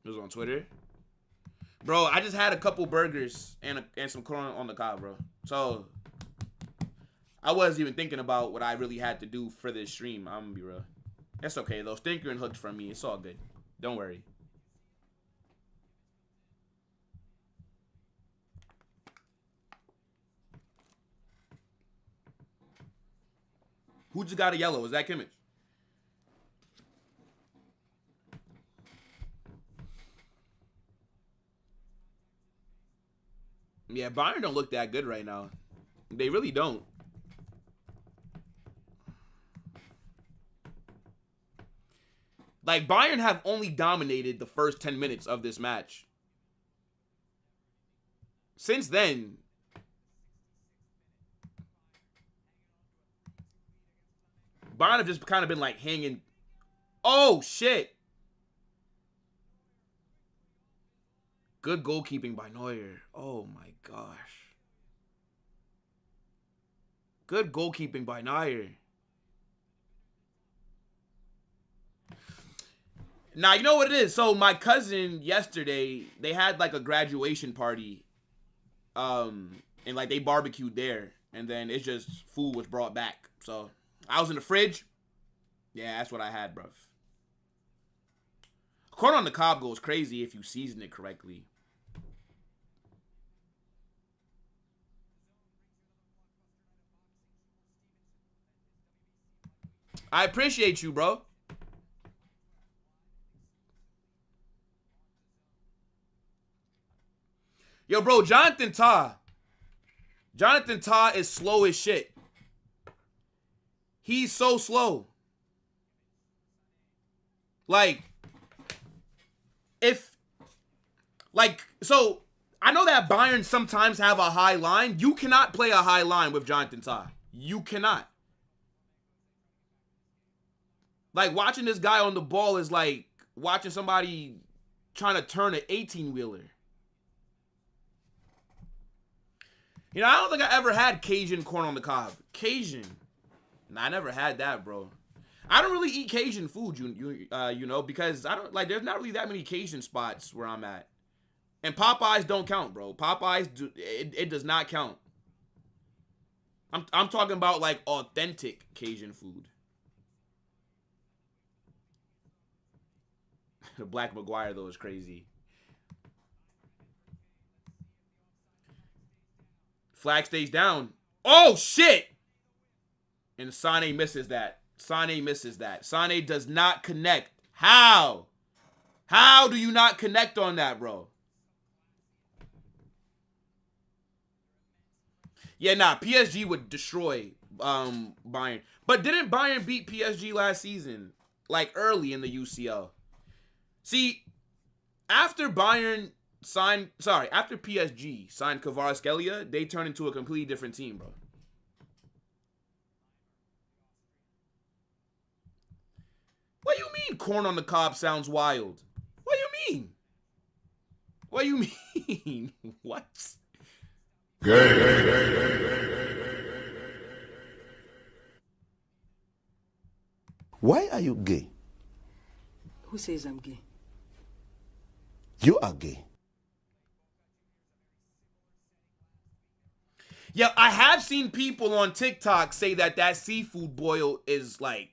was on Twitter. Bro, I just had a couple burgers and some corn on the cob, bro. So, I wasn't even thinking about what I really had to do for this stream. I'm gonna be real. It's okay, though. Stinker and hooks from me. It's all good. Don't worry. Who just got a yellow? Is that Kimmich? Yeah, Bayern don't look that good right now. They really don't. Like, Bayern have only dominated the first 10 minutes of this match. Since then, Bayern have just kind of been, like, hanging. Oh, shit. Good goalkeeping by Neuer. Oh, my gosh. Good goalkeeping by Neuer. Now, you know what it is? So, my cousin yesterday, they had, like, a graduation party. And, like, they barbecued there. And then it's just food was brought back. So, I was in the fridge. Yeah, that's what I had, bruv. Corn on the cob goes crazy if you season it correctly. I appreciate you, bro. Yo, bro, Jonathan Tah is slow as shit. He's so slow. Like, so I know that Bayern sometimes have a high line. You cannot play a high line with Jonathan Tah. You cannot. Like, watching this guy on the ball is like watching somebody trying to turn an 18-wheeler. You know, I don't think I ever had Cajun corn on the cob. Cajun. Nah, I never had that, bro. I don't really eat Cajun food, you know, because I don't, like, there's not really that many Cajun spots where I'm at. And Popeyes don't count, bro. Popeyes, it does not count. I'm talking about, like, authentic Cajun food. The Black McGuire, though, is crazy. Flag stays down. Oh, shit! And Sane misses that. Sane misses that. Sane does not connect. How? How do you not connect on that, bro? Yeah, nah, PSG would destroy Bayern. But didn't Bayern beat PSG last season? Like, early in the UCL. See, after PSG signed Kvaratskhelia, they turned into a completely different team, bro. What do you mean corn on the cob sounds wild? What do you mean? What do you mean? What? Why are you gay? Who says I'm gay? You are gay. Yeah, I have seen people on TikTok say that seafood boil is, like,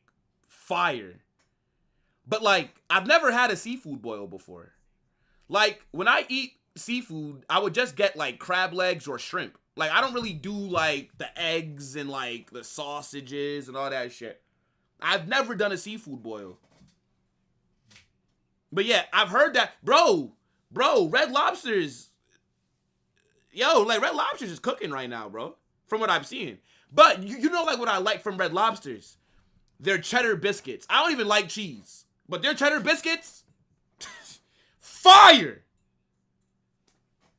fire. But, like, I've never had a seafood boil before. Like, when I eat seafood, I would just get, like, crab legs or shrimp. Like, I don't really do, like, the eggs and, like, the sausages and all that shit. I've never done a seafood boil. But, yeah, I've heard that. Bro, Red Lobster's... Yo, like, Red Lobster's is cooking right now, bro. From what I'm seeing. But, you know, like, what I like from Red Lobster's? Their cheddar biscuits. I don't even like cheese. But their cheddar biscuits... fire!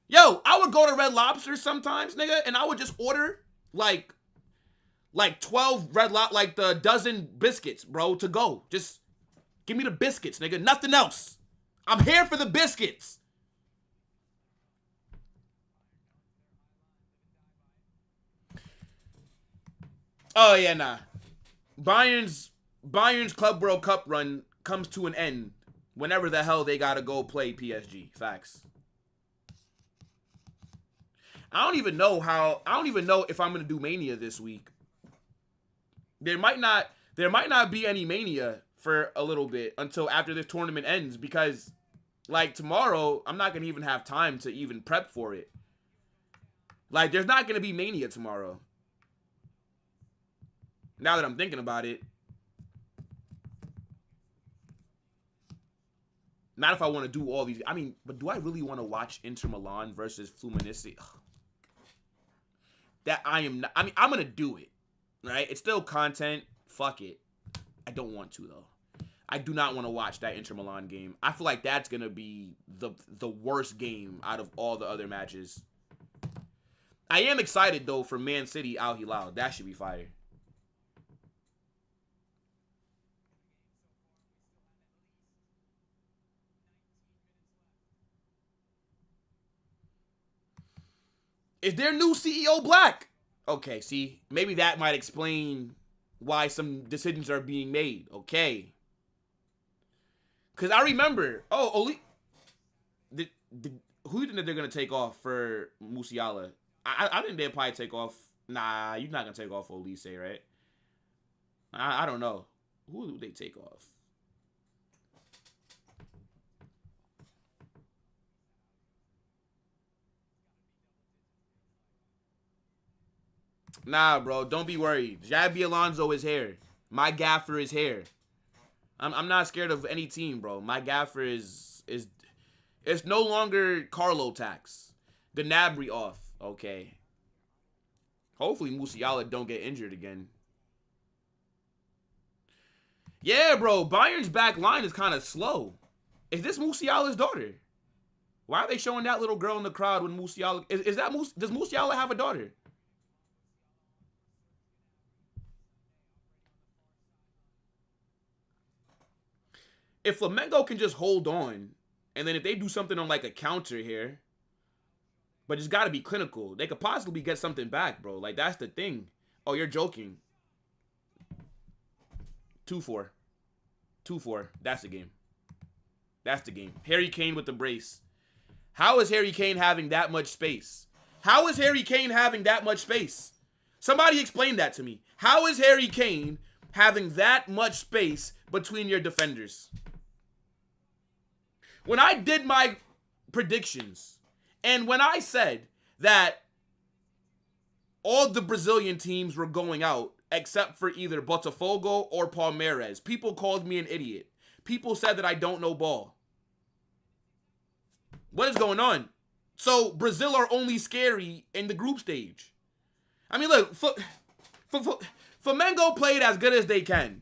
Yo, I would go to Red Lobster sometimes, nigga, and I would just order, like 12 like the dozen biscuits, bro, to go. Just give me the biscuits, nigga. Nothing else. I'm here for the biscuits. Oh, yeah, nah. Bayern's Club World Cup run comes to an end whenever the hell they gotta go play PSG. Facts. I don't even know if I'm gonna do Mania this week. There might not be any Mania for a little bit until after this tournament ends, because, like, tomorrow I'm not gonna even have time to even prep for it. Like, there's not gonna be Mania tomorrow. Now that I'm thinking about it. Not if I want to do all these. I mean, but do I really want to watch Inter Milan versus Fluminense? That I am not. I mean, I'm going to do it. Right? It's still content. Fuck it. I don't want to, though. I do not want to watch that Inter Milan game. I feel like that's going to be the worst game out of all the other matches. I am excited, though, for Man City Al Hilal. That should be fire. Is their new CEO black? Okay, see, maybe that might explain why some decisions are being made. Okay. Because I remember, who do you think that they're going to take off for Musiala? I think they'll probably take off. Nah, you're not going to take off Olise, right? I don't know. Who do they take off? Nah, bro, don't be worried. Xabi Alonso is here. My gaffer is here. I'm not scared of any team, bro. My gaffer is it's no longer Carlo tax. Gnabry off. Okay. Hopefully Musiala don't get injured again. Yeah, bro. Bayern's back line is kind of slow. Is this Musiala's daughter? Why are they showing that little girl in the crowd when Musiala... Does Musiala have a daughter? If Flamengo can just hold on, and then if they do something on, like, a counter here... But it's got to be clinical. They could possibly get something back, bro. Like, that's the thing. Oh, you're joking. 2-4. 2-4. That's the game. That's the game. Harry Kane with the brace. How is Harry Kane having that much space? How is Harry Kane having that much space? Somebody explain that to me. How is Harry Kane having that much space between your defenders? When I did my predictions, and when I said that all the Brazilian teams were going out except for either Botafogo or Palmeiras, people called me an idiot. People said that I don't know ball. What is going on? So Brazil are only scary in the group stage. I mean, look, Flamengo played as good as they can.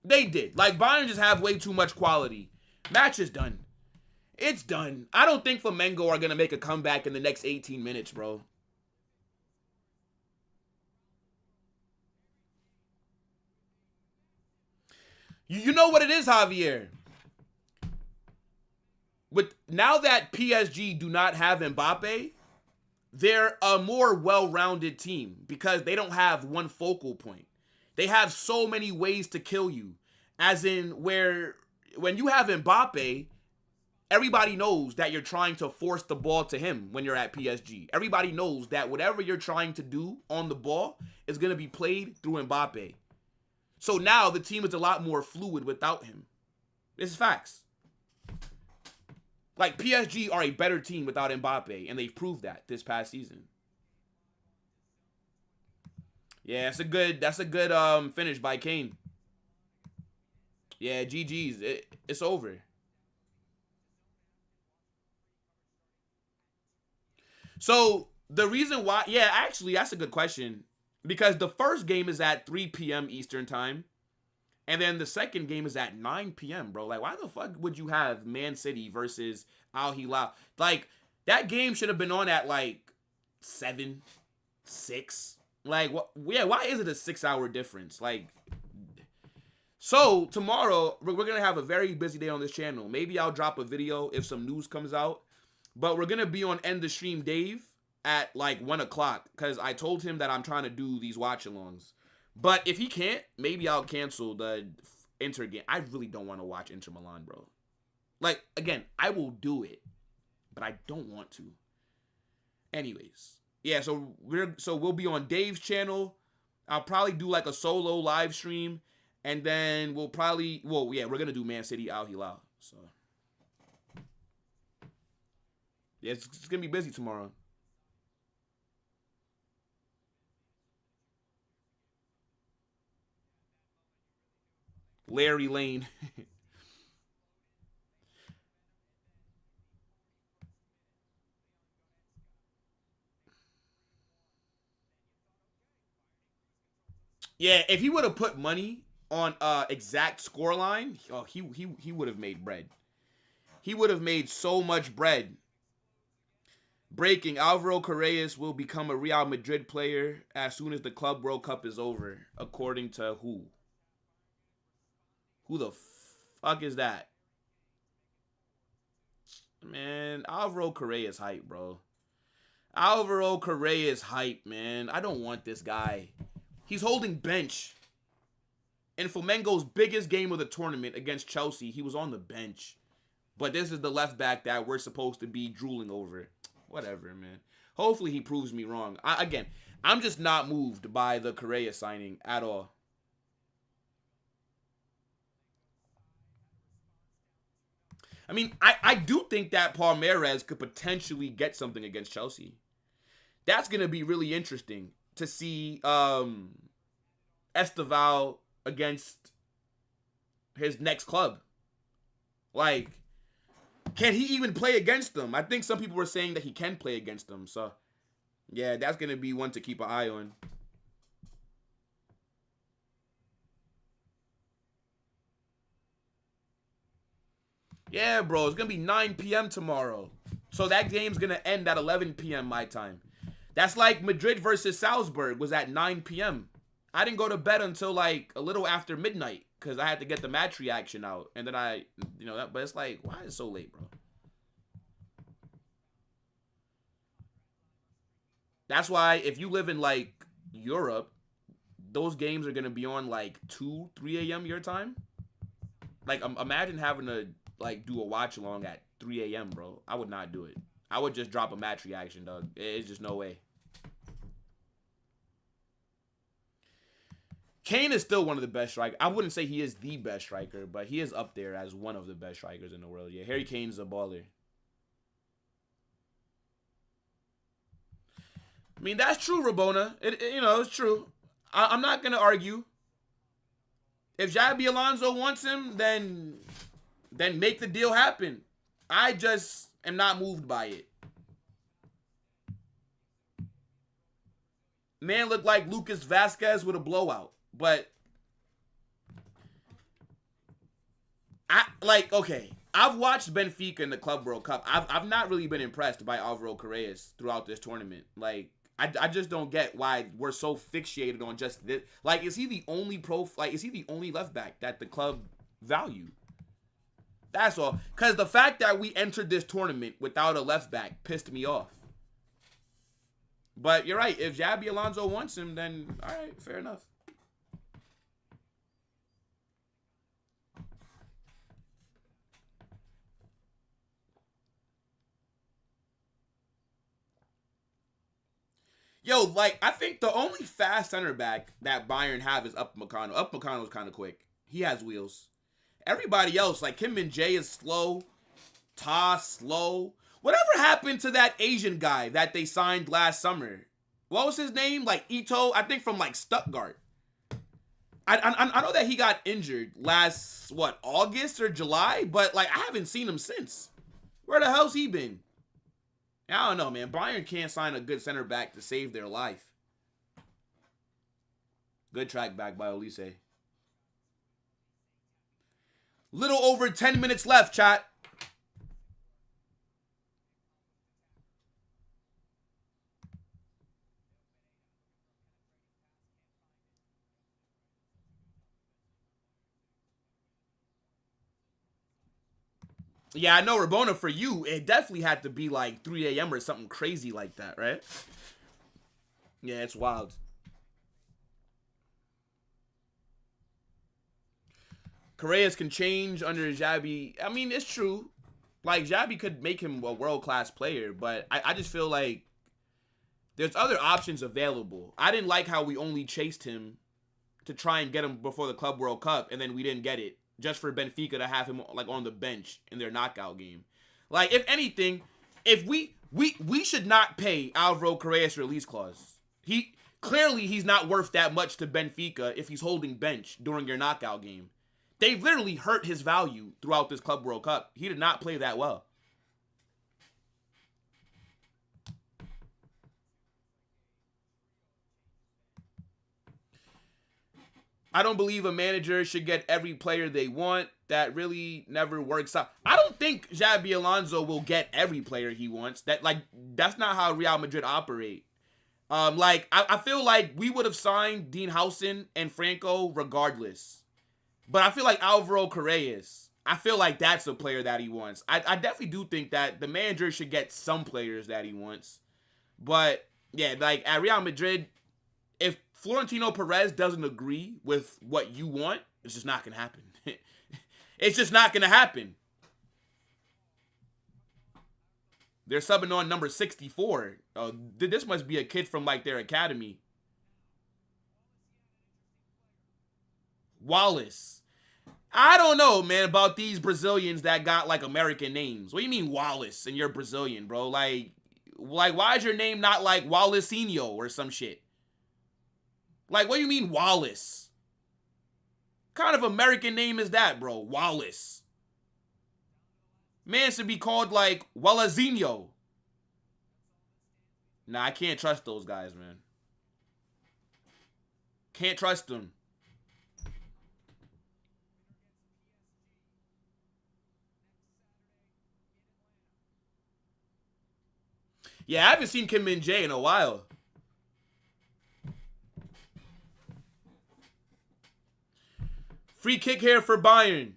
They did. Like, Bayern just have way too much quality. Match is done. It's done. I don't think Flamengo are going to make a comeback in the next 18 minutes, bro. You know what it is, Javier? Now that PSG do not have Mbappe, they're a more well-rounded team because they don't have one focal point. They have so many ways to kill you. As in, where when you have Mbappe, everybody knows that you're trying to force the ball to him when you're at PSG. Everybody knows that whatever you're trying to do on the ball is going to be played through Mbappe. So now the team is a lot more fluid without him. This is facts. Like, PSG are a better team without Mbappe, and they've proved that this past season. Yeah, that's a good finish by Kane. Yeah, GG's. It's over. So, the reason why... Yeah, actually, that's a good question. Because the first game is at 3 p.m. Eastern time. And then the second game is at 9 p.m., bro. Like, why the fuck would you have Man City versus Al Hilal? Like, that game should have been on at, like, 7, 6. Like, what? Yeah, why is it a 6-hour difference? Like, so, tomorrow, we're going to have a very busy day on this channel. Maybe I'll drop a video if some news comes out. But we're going to be on End the Stream Dave at, like, 1 o'clock. Because I told him that I'm trying to do these watch-alongs. But if he can't, maybe I'll cancel the Inter game. I really don't want to watch Inter Milan, bro. Like, again, I will do it, but I don't want to. Anyways, yeah, so we'll be on Dave's channel. I'll probably do like a solo live stream, and then we'll probably, well, yeah, we're gonna do Man City Al Hilal. So yeah, it's gonna be busy tomorrow. Larry Lane. Yeah, if he would have put money on exact scoreline, oh, he would have made bread. He would have made so much bread. Breaking, Alvaro Carreras will become a Real Madrid player as soon as the Club World Cup is over, according to who? Who the fuck is that? Man, Alvaro Correa is hype, bro. Alvaro Correa is hype, man. I don't want this guy. He's holding bench. In Flamengo's biggest game of the tournament against Chelsea, he was on the bench. But this is the left back that we're supposed to be drooling over. Whatever, man. Hopefully he proves me wrong. Again, I'm just not moved by the Correa signing at all. I mean, I do think that Palmeiras could potentially get something against Chelsea. That's going to be really interesting to see Esteval against his next club. Like, can he even play against them? I think some people were saying that he can play against them. So, yeah, that's going to be one to keep an eye on. Yeah, bro, it's going to be 9 p.m. tomorrow. So that game's going to end at 11 p.m. my time. That's like Madrid versus Salzburg was at 9 p.m. I didn't go to bed until like a little after midnight because I had to get the match reaction out. And then but it's like, why is it so late, bro? That's why if you live in like Europe, those games are gonna be on like 2, 3 a.m. your time. Like, imagine having to like do a watch along at 3 a.m., bro. I would not do it. I would just drop a match reaction, dog. It's just no way. Kane is still one of the best strikers. I wouldn't say he is the best striker, but he is up there as one of the best strikers in the world. Yeah, Harry Kane's a baller. I mean, that's true, Rabona. It's true. I'm not going to argue. If Xabi Alonso wants him, then make the deal happen. I just am not moved by it. Man looked like Lucas Vasquez with a blowout. But okay, I've watched Benfica in the Club World Cup. I've not really been impressed by Alvaro Carreras throughout this tournament. Like, I just don't get why we're so fixated on just this. Like, is he the only is he the only left back that the club value? That's all. Because the fact that we entered this tournament without a left back pissed me off. But you're right. If Xabi Alonso wants him, then all right, fair enough. Yo, like, I think the only fast center back that Bayern have is Upamecano. Upamecano's kind of quick. He has wheels. Everybody else, like Kim Min-jae is slow. Ta slow. Whatever happened to that Asian guy that they signed last summer? What was his name? Like Ito, I think from like Stuttgart. I know that he got injured last, August or July? But, like, I haven't seen him since. Where the hell's he been? I don't know, man. Bayern can't sign a good center back to save their life. Good track back by Olise. Little over 10 minutes left, chat. Yeah, I know, Rabona, for you, it definitely had to be like 3 a.m. or something crazy like that, right? Yeah, it's wild. Carreras can change under Xabi. I mean, it's true. Like, Xabi could make him a world-class player, but I just feel like there's other options available. I didn't like how we only chased him to try and get him before the Club World Cup, and then we didn't get it. Just for Benfica to have him like on the bench in their knockout game. Like, if anything, if we should not pay Alvaro Carreras release clause. He's not worth that much to Benfica if he's holding bench during your knockout game. They've literally hurt his value throughout this Club World Cup. He did not play that well. I don't believe a manager should get every player they want. That really never works out. I don't think Xabi Alonso will get every player he wants. That's not how Real Madrid operate. I feel like we would have signed Dean Housen and Franco regardless. But I feel like Alvaro Carreras, I feel like that's the player that he wants. I definitely do think that the manager should get some players that he wants. But, yeah, like, at Real Madrid, if Florentino Perez doesn't agree with what you want, it's just not going to happen. It's just not going to happen. They're subbing on number 64. This must be a kid from, like, their academy. Wallace. I don't know, man, about these Brazilians that got, like, American names. What do you mean Wallace and you're Brazilian, bro? Like, why is your name not, like, Wallacinho or some shit? Like, what do you mean Wallace? What kind of American name is that, bro? Wallace. Man should be called, like, Wallazinho. Nah, I can't trust those guys, man. Can't trust them. Yeah, I haven't seen Kim Min-jae in a while. Free kick here for Bayern.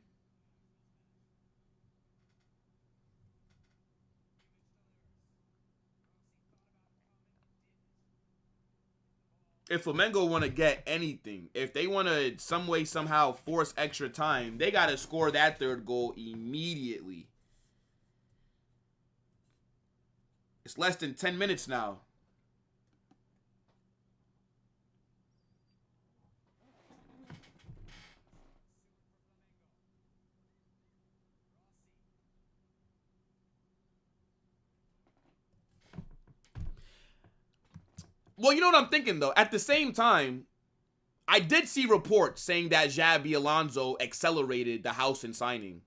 if Flamengo want to get anything, if they want to some way, somehow force extra time, they got to score that third goal immediately. It's less than 10 minutes now. Well, you know what I'm thinking, though? At the same time, I did see reports saying that Xabi Alonso accelerated the Housen signing.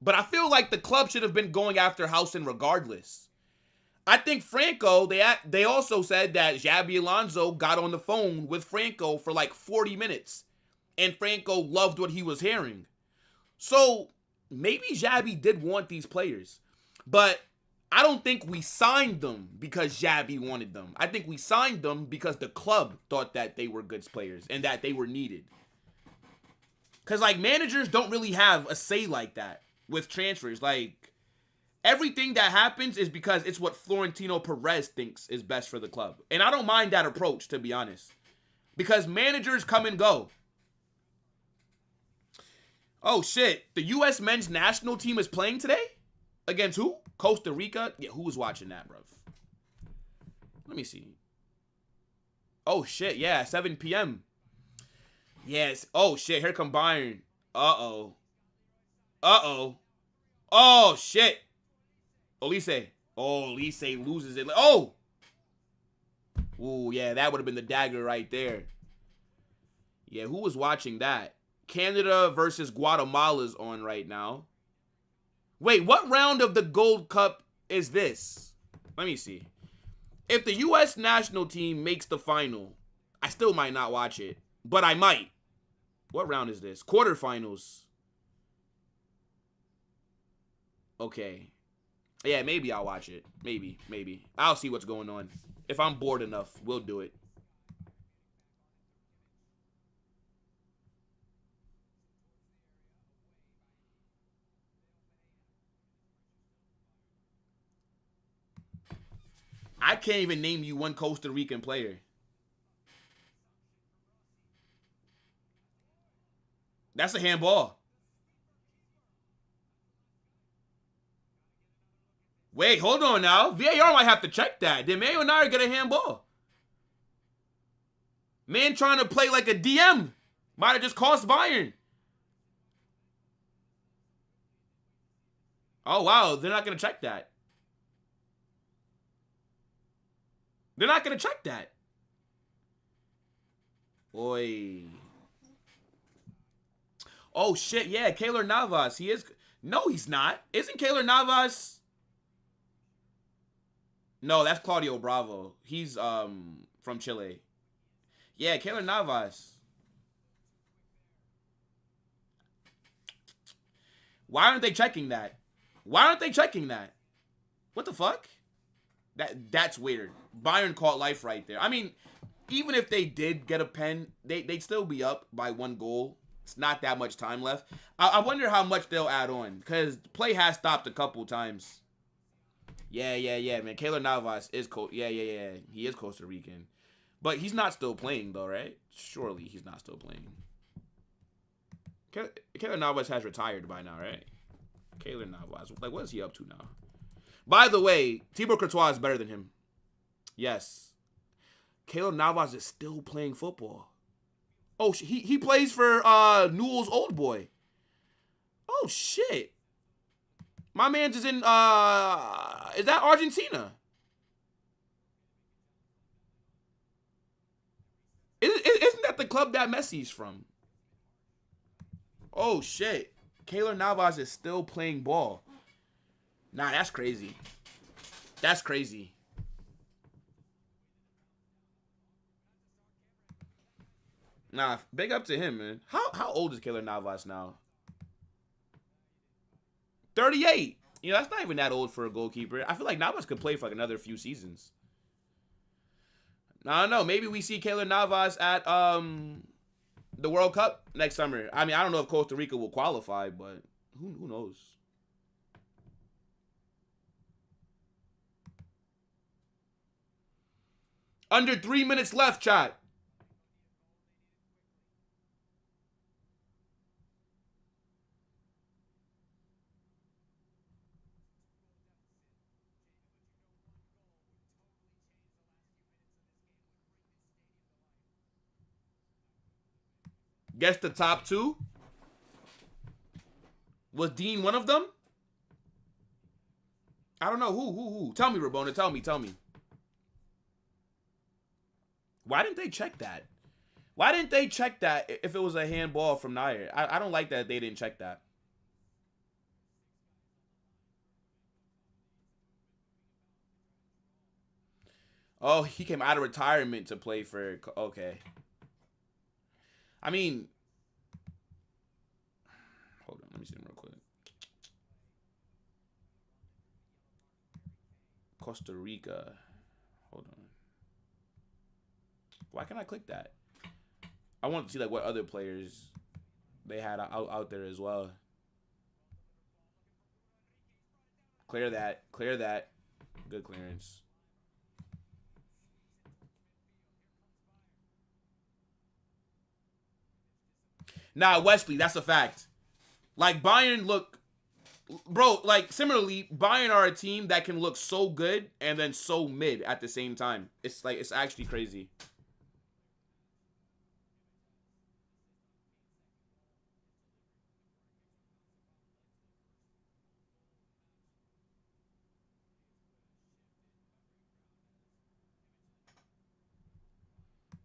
But I feel like the club should have been going after Housen regardless. I think Franco, they also said that Xabi Alonso got on the phone with Franco for like 40 minutes. And Franco loved what he was hearing. So, maybe Xabi did want these players. But I don't think we signed them because Xabi wanted them. I think we signed them because the club thought that they were good players and that they were needed. Because, like, managers don't really have a say like that with transfers. Like, everything that happens is because it's what Florentino Perez thinks is best for the club. And I don't mind that approach, to be honest. Because managers come and go. Oh, shit. The U.S. men's national team is playing today? Against who? Costa Rica? Yeah, who was watching that, bro? Let me see. Oh, shit. Yeah, 7 p.m. Yes. Oh, shit. Here come Bayern. Uh-oh. Uh-oh. Oh, shit. Olise. Oh, Olise loses it. Oh! Ooh, yeah, that would have been the dagger right there. Yeah, who was watching that? Canada versus Guatemala's on right now. Wait, what round of the Gold Cup is this? Let me see. If the U.S. national team makes the final, I still might not watch it, but I might. What round is this? Quarterfinals. Okay. Yeah, maybe I'll watch it. Maybe. I'll see what's going on. If I'm bored enough, we'll do it. I can't even name you one Costa Rican player. That's a handball. Wait, hold on now. VAR might have to check that. Did Mayonnaire get a handball? Man trying to play like a DM. Might have just cost Bayern. Oh, wow. They're not going to check that. They're not going to check that. Oi. Oh, shit. Yeah, Keylor Navas. He is. No, he's not. Isn't Keylor Navas? No, that's Claudio Bravo. He's from Chile. Yeah, Keylor Navas. Why aren't they checking that? Why aren't they checking that? What the fuck? That's weird. Bayern caught life right there. I mean, even if they did get a pen, they'd still be up by 1 goal. It's not that much time left. I wonder how much they'll add on, because play has stopped a couple times. Yeah, man. Keylor Navas is yeah. He is Costa Rican. But he's not still playing, though, right? Surely he's not still playing. Keylor Navas has retired by now, right? Keylor Navas. Like, what is he up to now? By the way, Thibaut Courtois is better than him. Yes. Keylor Navas is still playing football. Oh, he plays for Newell's Old Boy. Oh, shit. My man's is in, is that Argentina? Isn't that the club that Messi's from? Oh, shit. Keylor Navas is still playing ball. Nah, that's crazy. That's crazy. Nah, big up to him, man. How old is Keylor Navas now? 38. You know, that's not even that old for a goalkeeper. I feel like Navas could play for like another few seasons. I don't know. Maybe we see Keylor Navas at the World Cup next summer. I mean, I don't know if Costa Rica will qualify, but who knows? Under 3 minutes left, chat. Guess the top two? Was Dean one of them? I don't know. Who? Tell me, Rabona. Tell me. Why didn't they check that? Why didn't they check that if it was a handball from Nair? I don't like that they didn't check that. Oh, he came out of retirement to play for... Okay. I mean... Hold on. Let me see him real quick. Costa Rica. Hold on. Why can't I click that? I want to see like what other players they had out there as well. Clear that. Good clearance. Nah, Wesley, that's a fact. Like Bayern look, bro. Like similarly, Bayern are a team that can look so good and then so mid at the same time. It's like it's actually crazy.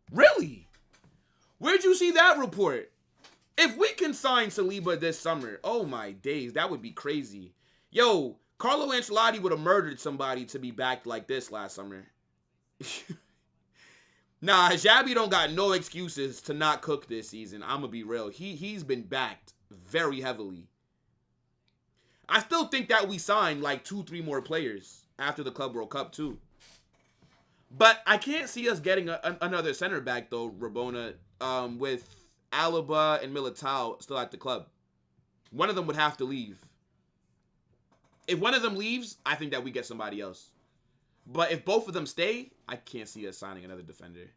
Really? Where'd you see that report? If we can sign Saliba this summer, oh my days, that would be crazy. Yo, Carlo Ancelotti would have murdered somebody to be backed like this last summer. Nah, Xabi don't got no excuses to not cook this season. I'm gonna be real. He's been backed very heavily. I still think that we signed like 2-3 more players after the Club World Cup too. But I can't see us getting another center back though, Rabona, with Alaba and Militao still at the club. One of them would have to leave. If one of them leaves, I think that we get somebody else. But if both of them stay, I can't see us signing another defender.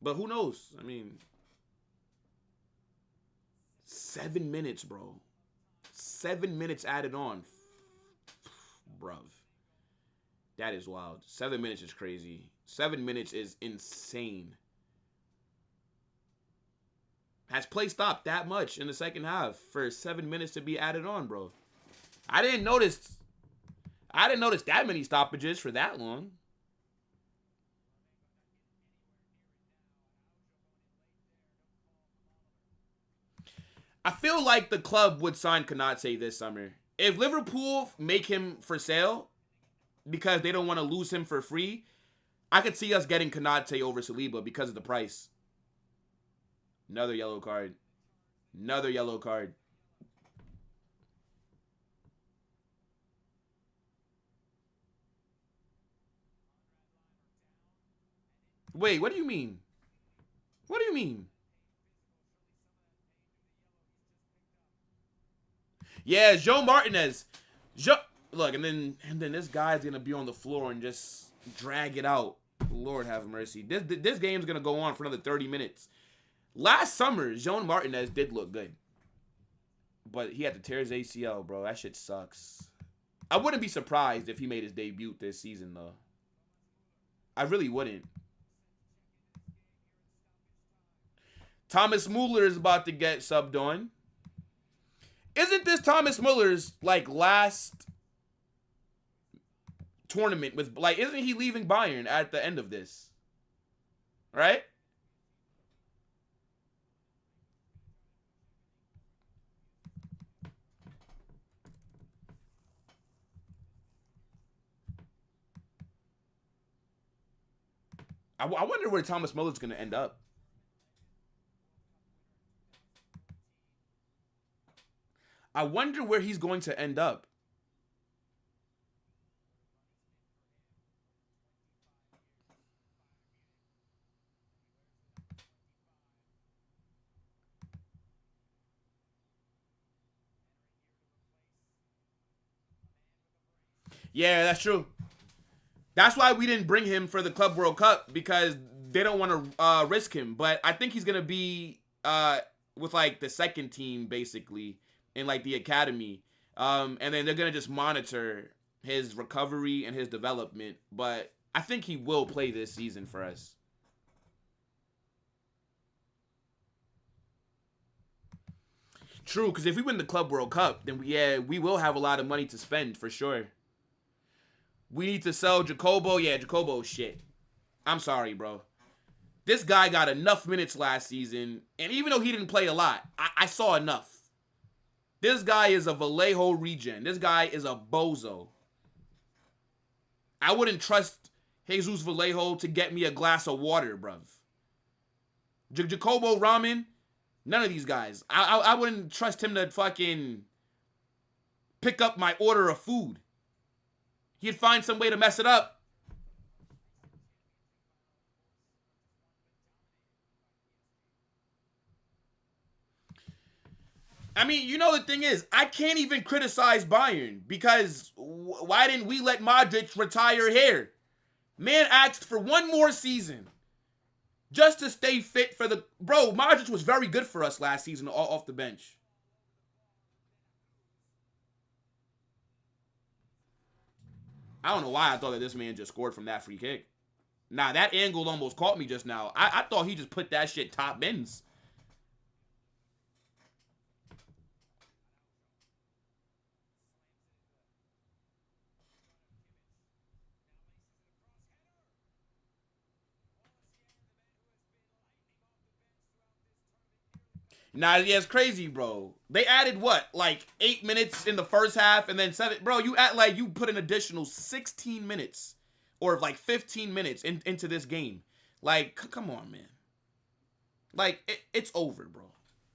But who knows? I mean, 7 minutes, bro. 7 minutes added on. Bruv. That is wild. 7 minutes is crazy. 7 minutes is insane. Has play stopped that much in the second half for 7 minutes to be added on, bro? I didn't notice that many stoppages for that long. I feel like the club would sign Konate this summer. If Liverpool make him for sale because they don't want to lose him for free, I could see us getting Konate over Saliba because of the price. Another yellow card. Another yellow card. Wait, what do you mean? What do you mean? Yeah, Joe Martinez. Look, and then this guy's gonna be on the floor and just drag it out. Lord have mercy. This game's gonna go on for another 30 minutes. Last summer, Joan Martinez did look good. But he had to tear his ACL, bro. That shit sucks. I wouldn't be surprised if he made his debut this season, though. I really wouldn't. Thomas Muller is about to get subbed on. Isn't this Thomas Muller's, like, last tournament with, like, isn't he leaving Bayern at the end of this? Right? I wonder where Thomas Muller's going to end up. I wonder where he's going to end up. Yeah, that's true. That's why we didn't bring him for the Club World Cup, because they don't want to risk him. But I think he's going to be with, like, the second team, basically, in, like, the academy. And then they're going to just monitor his recovery and his development. But I think he will play this season for us. True, because if we win the Club World Cup, then we will have a lot of money to spend, for sure. We need to sell Jacobo. Yeah, Jacobo's shit. I'm sorry, bro. This guy got enough minutes last season, and even though he didn't play a lot, I saw enough. This guy is a Vallejo regen. This guy is a bozo. I wouldn't trust Jesus Vallejo to get me a glass of water, bruv. Jacobo Ramen, none of these guys. I wouldn't trust him to fucking pick up my order of food. He'd find some way to mess it up. I mean, you know, the thing is, I can't even criticize Bayern, because why didn't we let Modric retire here? Man asked for one more season just to stay fit for the... Bro, Modric was very good for us last season off the bench. I don't know why I thought that this man just scored from that free kick. Nah, that angle almost caught me just now. I thought he just put that shit top bins. Nah, yeah, it's crazy, bro. They added what, like 8 minutes in the first half, and then 7. Bro, you act like you put an additional 16 minutes or like 15 minutes into this game. Like, come on, man. Like, it's over, bro.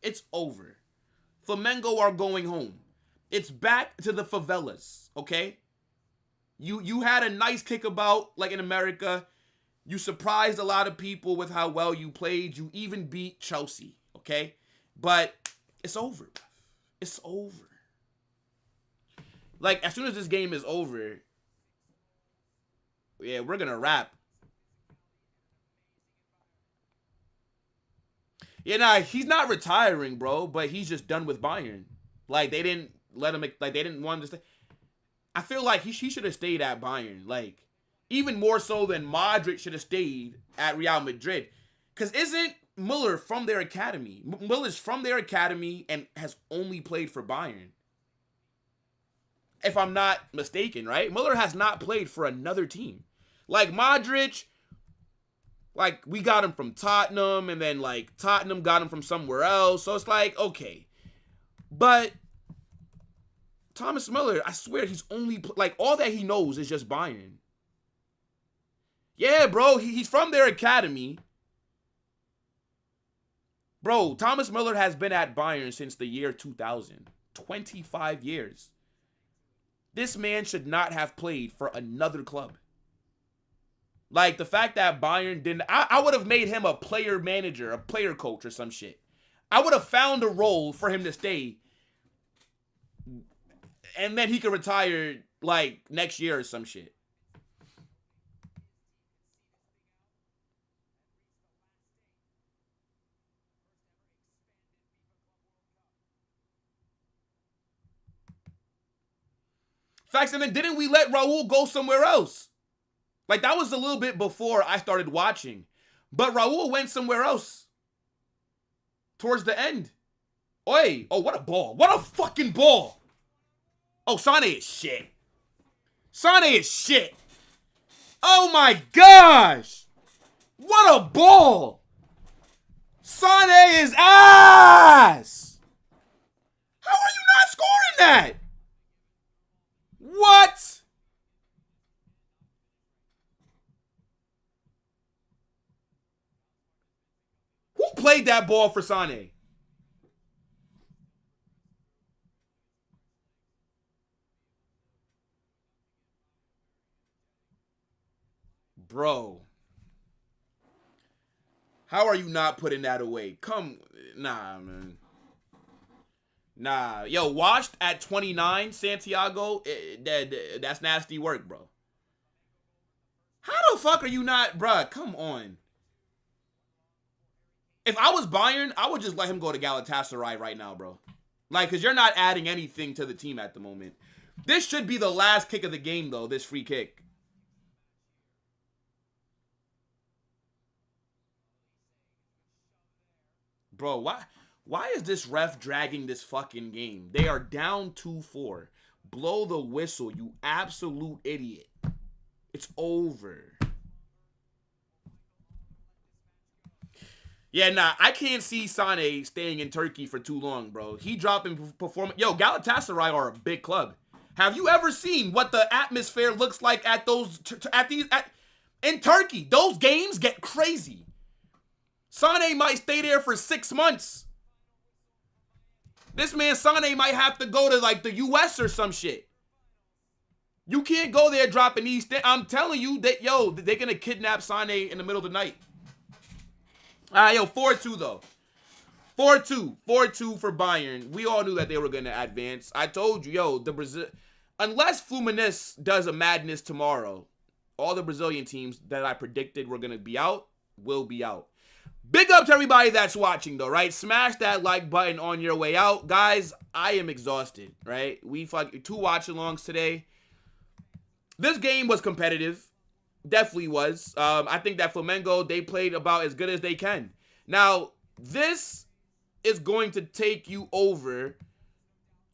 It's over. Flamengo are going home. It's back to the favelas, okay? You had a nice kickabout, like in America. You surprised a lot of people with how well you played. You even beat Chelsea, okay? But it's over. It's over. Like, as soon as this game is over, yeah, we're going to wrap. Yeah, nah, he's not retiring, bro, but he's just done with Bayern. Like, they didn't let him, like, they didn't want him to stay. I feel like he should have stayed at Bayern. Like, even more so than Modric should have stayed at Real Madrid. Because isn't Muller from their academy? Muller's from their academy and has only played for Bayern. If I'm not mistaken, right? Muller has not played for another team. Like Modric, like we got him from Tottenham, and then like Tottenham got him from somewhere else. So it's like, okay. But Thomas Muller, I swear he's only, like all that he knows is just Bayern. Yeah, bro, he's from their academy. Bro, Thomas Muller has been at Bayern since the year 2000. 25 years. This man should not have played for another club. Like, the fact that Bayern didn't... I would have made him a player manager, a player coach or some shit. I would have found a role for him to stay. And then he could retire, like, next year or some shit. Facts, and then didn't we let Raul go somewhere else? Like, that was a little bit before I started watching. But Raul went somewhere else. Towards the end. Oi! Oh, what a ball. What a fucking ball! Oh, Sane is shit. Sane is shit. Oh my gosh! What a ball! Sane is ass! How are you not scoring that? What? Who played that ball for Sane? Bro. How are you not putting that away? Nah, man. Nah, yo, washed at 29, Santiago, that's nasty work, bro. the fuck are you not, bruh? Come on. If I was Bayern, I would just let him go to Galatasaray right now, bro. Like, because you're not adding anything to the team at the moment. This should be the last kick of the game, though, this free kick. Bro, why is this ref dragging this fucking game? They are down 2-4. Blow the whistle, you absolute idiot. It's over. Yeah, nah, I can't see Sane staying in Turkey for too long, bro. He dropping performance. Yo, Galatasaray are a big club. Have you ever seen what the atmosphere looks like at those in Turkey? Those games get crazy. Sane might stay there for 6 months. This man Sane might have to go to like the US or some shit. You can't go there dropping these things. I'm telling you that, yo, they're gonna kidnap Sane in the middle of the night. All right, yo, 4-2 though. 4-2. 4-2 for Bayern. We all knew that they were going to advance. I told you, yo, the Brazil, unless Fluminense does a madness tomorrow, all the Brazilian teams that I predicted were going to be out will be out. Big up to everybody that's watching though, right? Smash that like button on your way out. Guys, I am exhausted, right? We fucking 2 watch-alongs today. This game was competitive. Definitely was. I think that Flamengo, they played about as good as they can. Now, this is going to take you over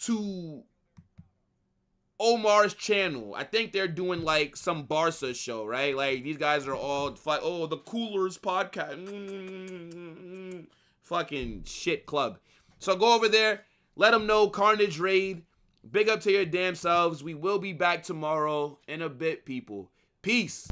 to Omar's channel. I think they're doing like some Barca show, right? Like these guys are all the Coolers podcast. Fucking shit club. So go over there. Let them know Carnage Raid. Big up to your damn selves. We will be back tomorrow in a bit, people. Peace.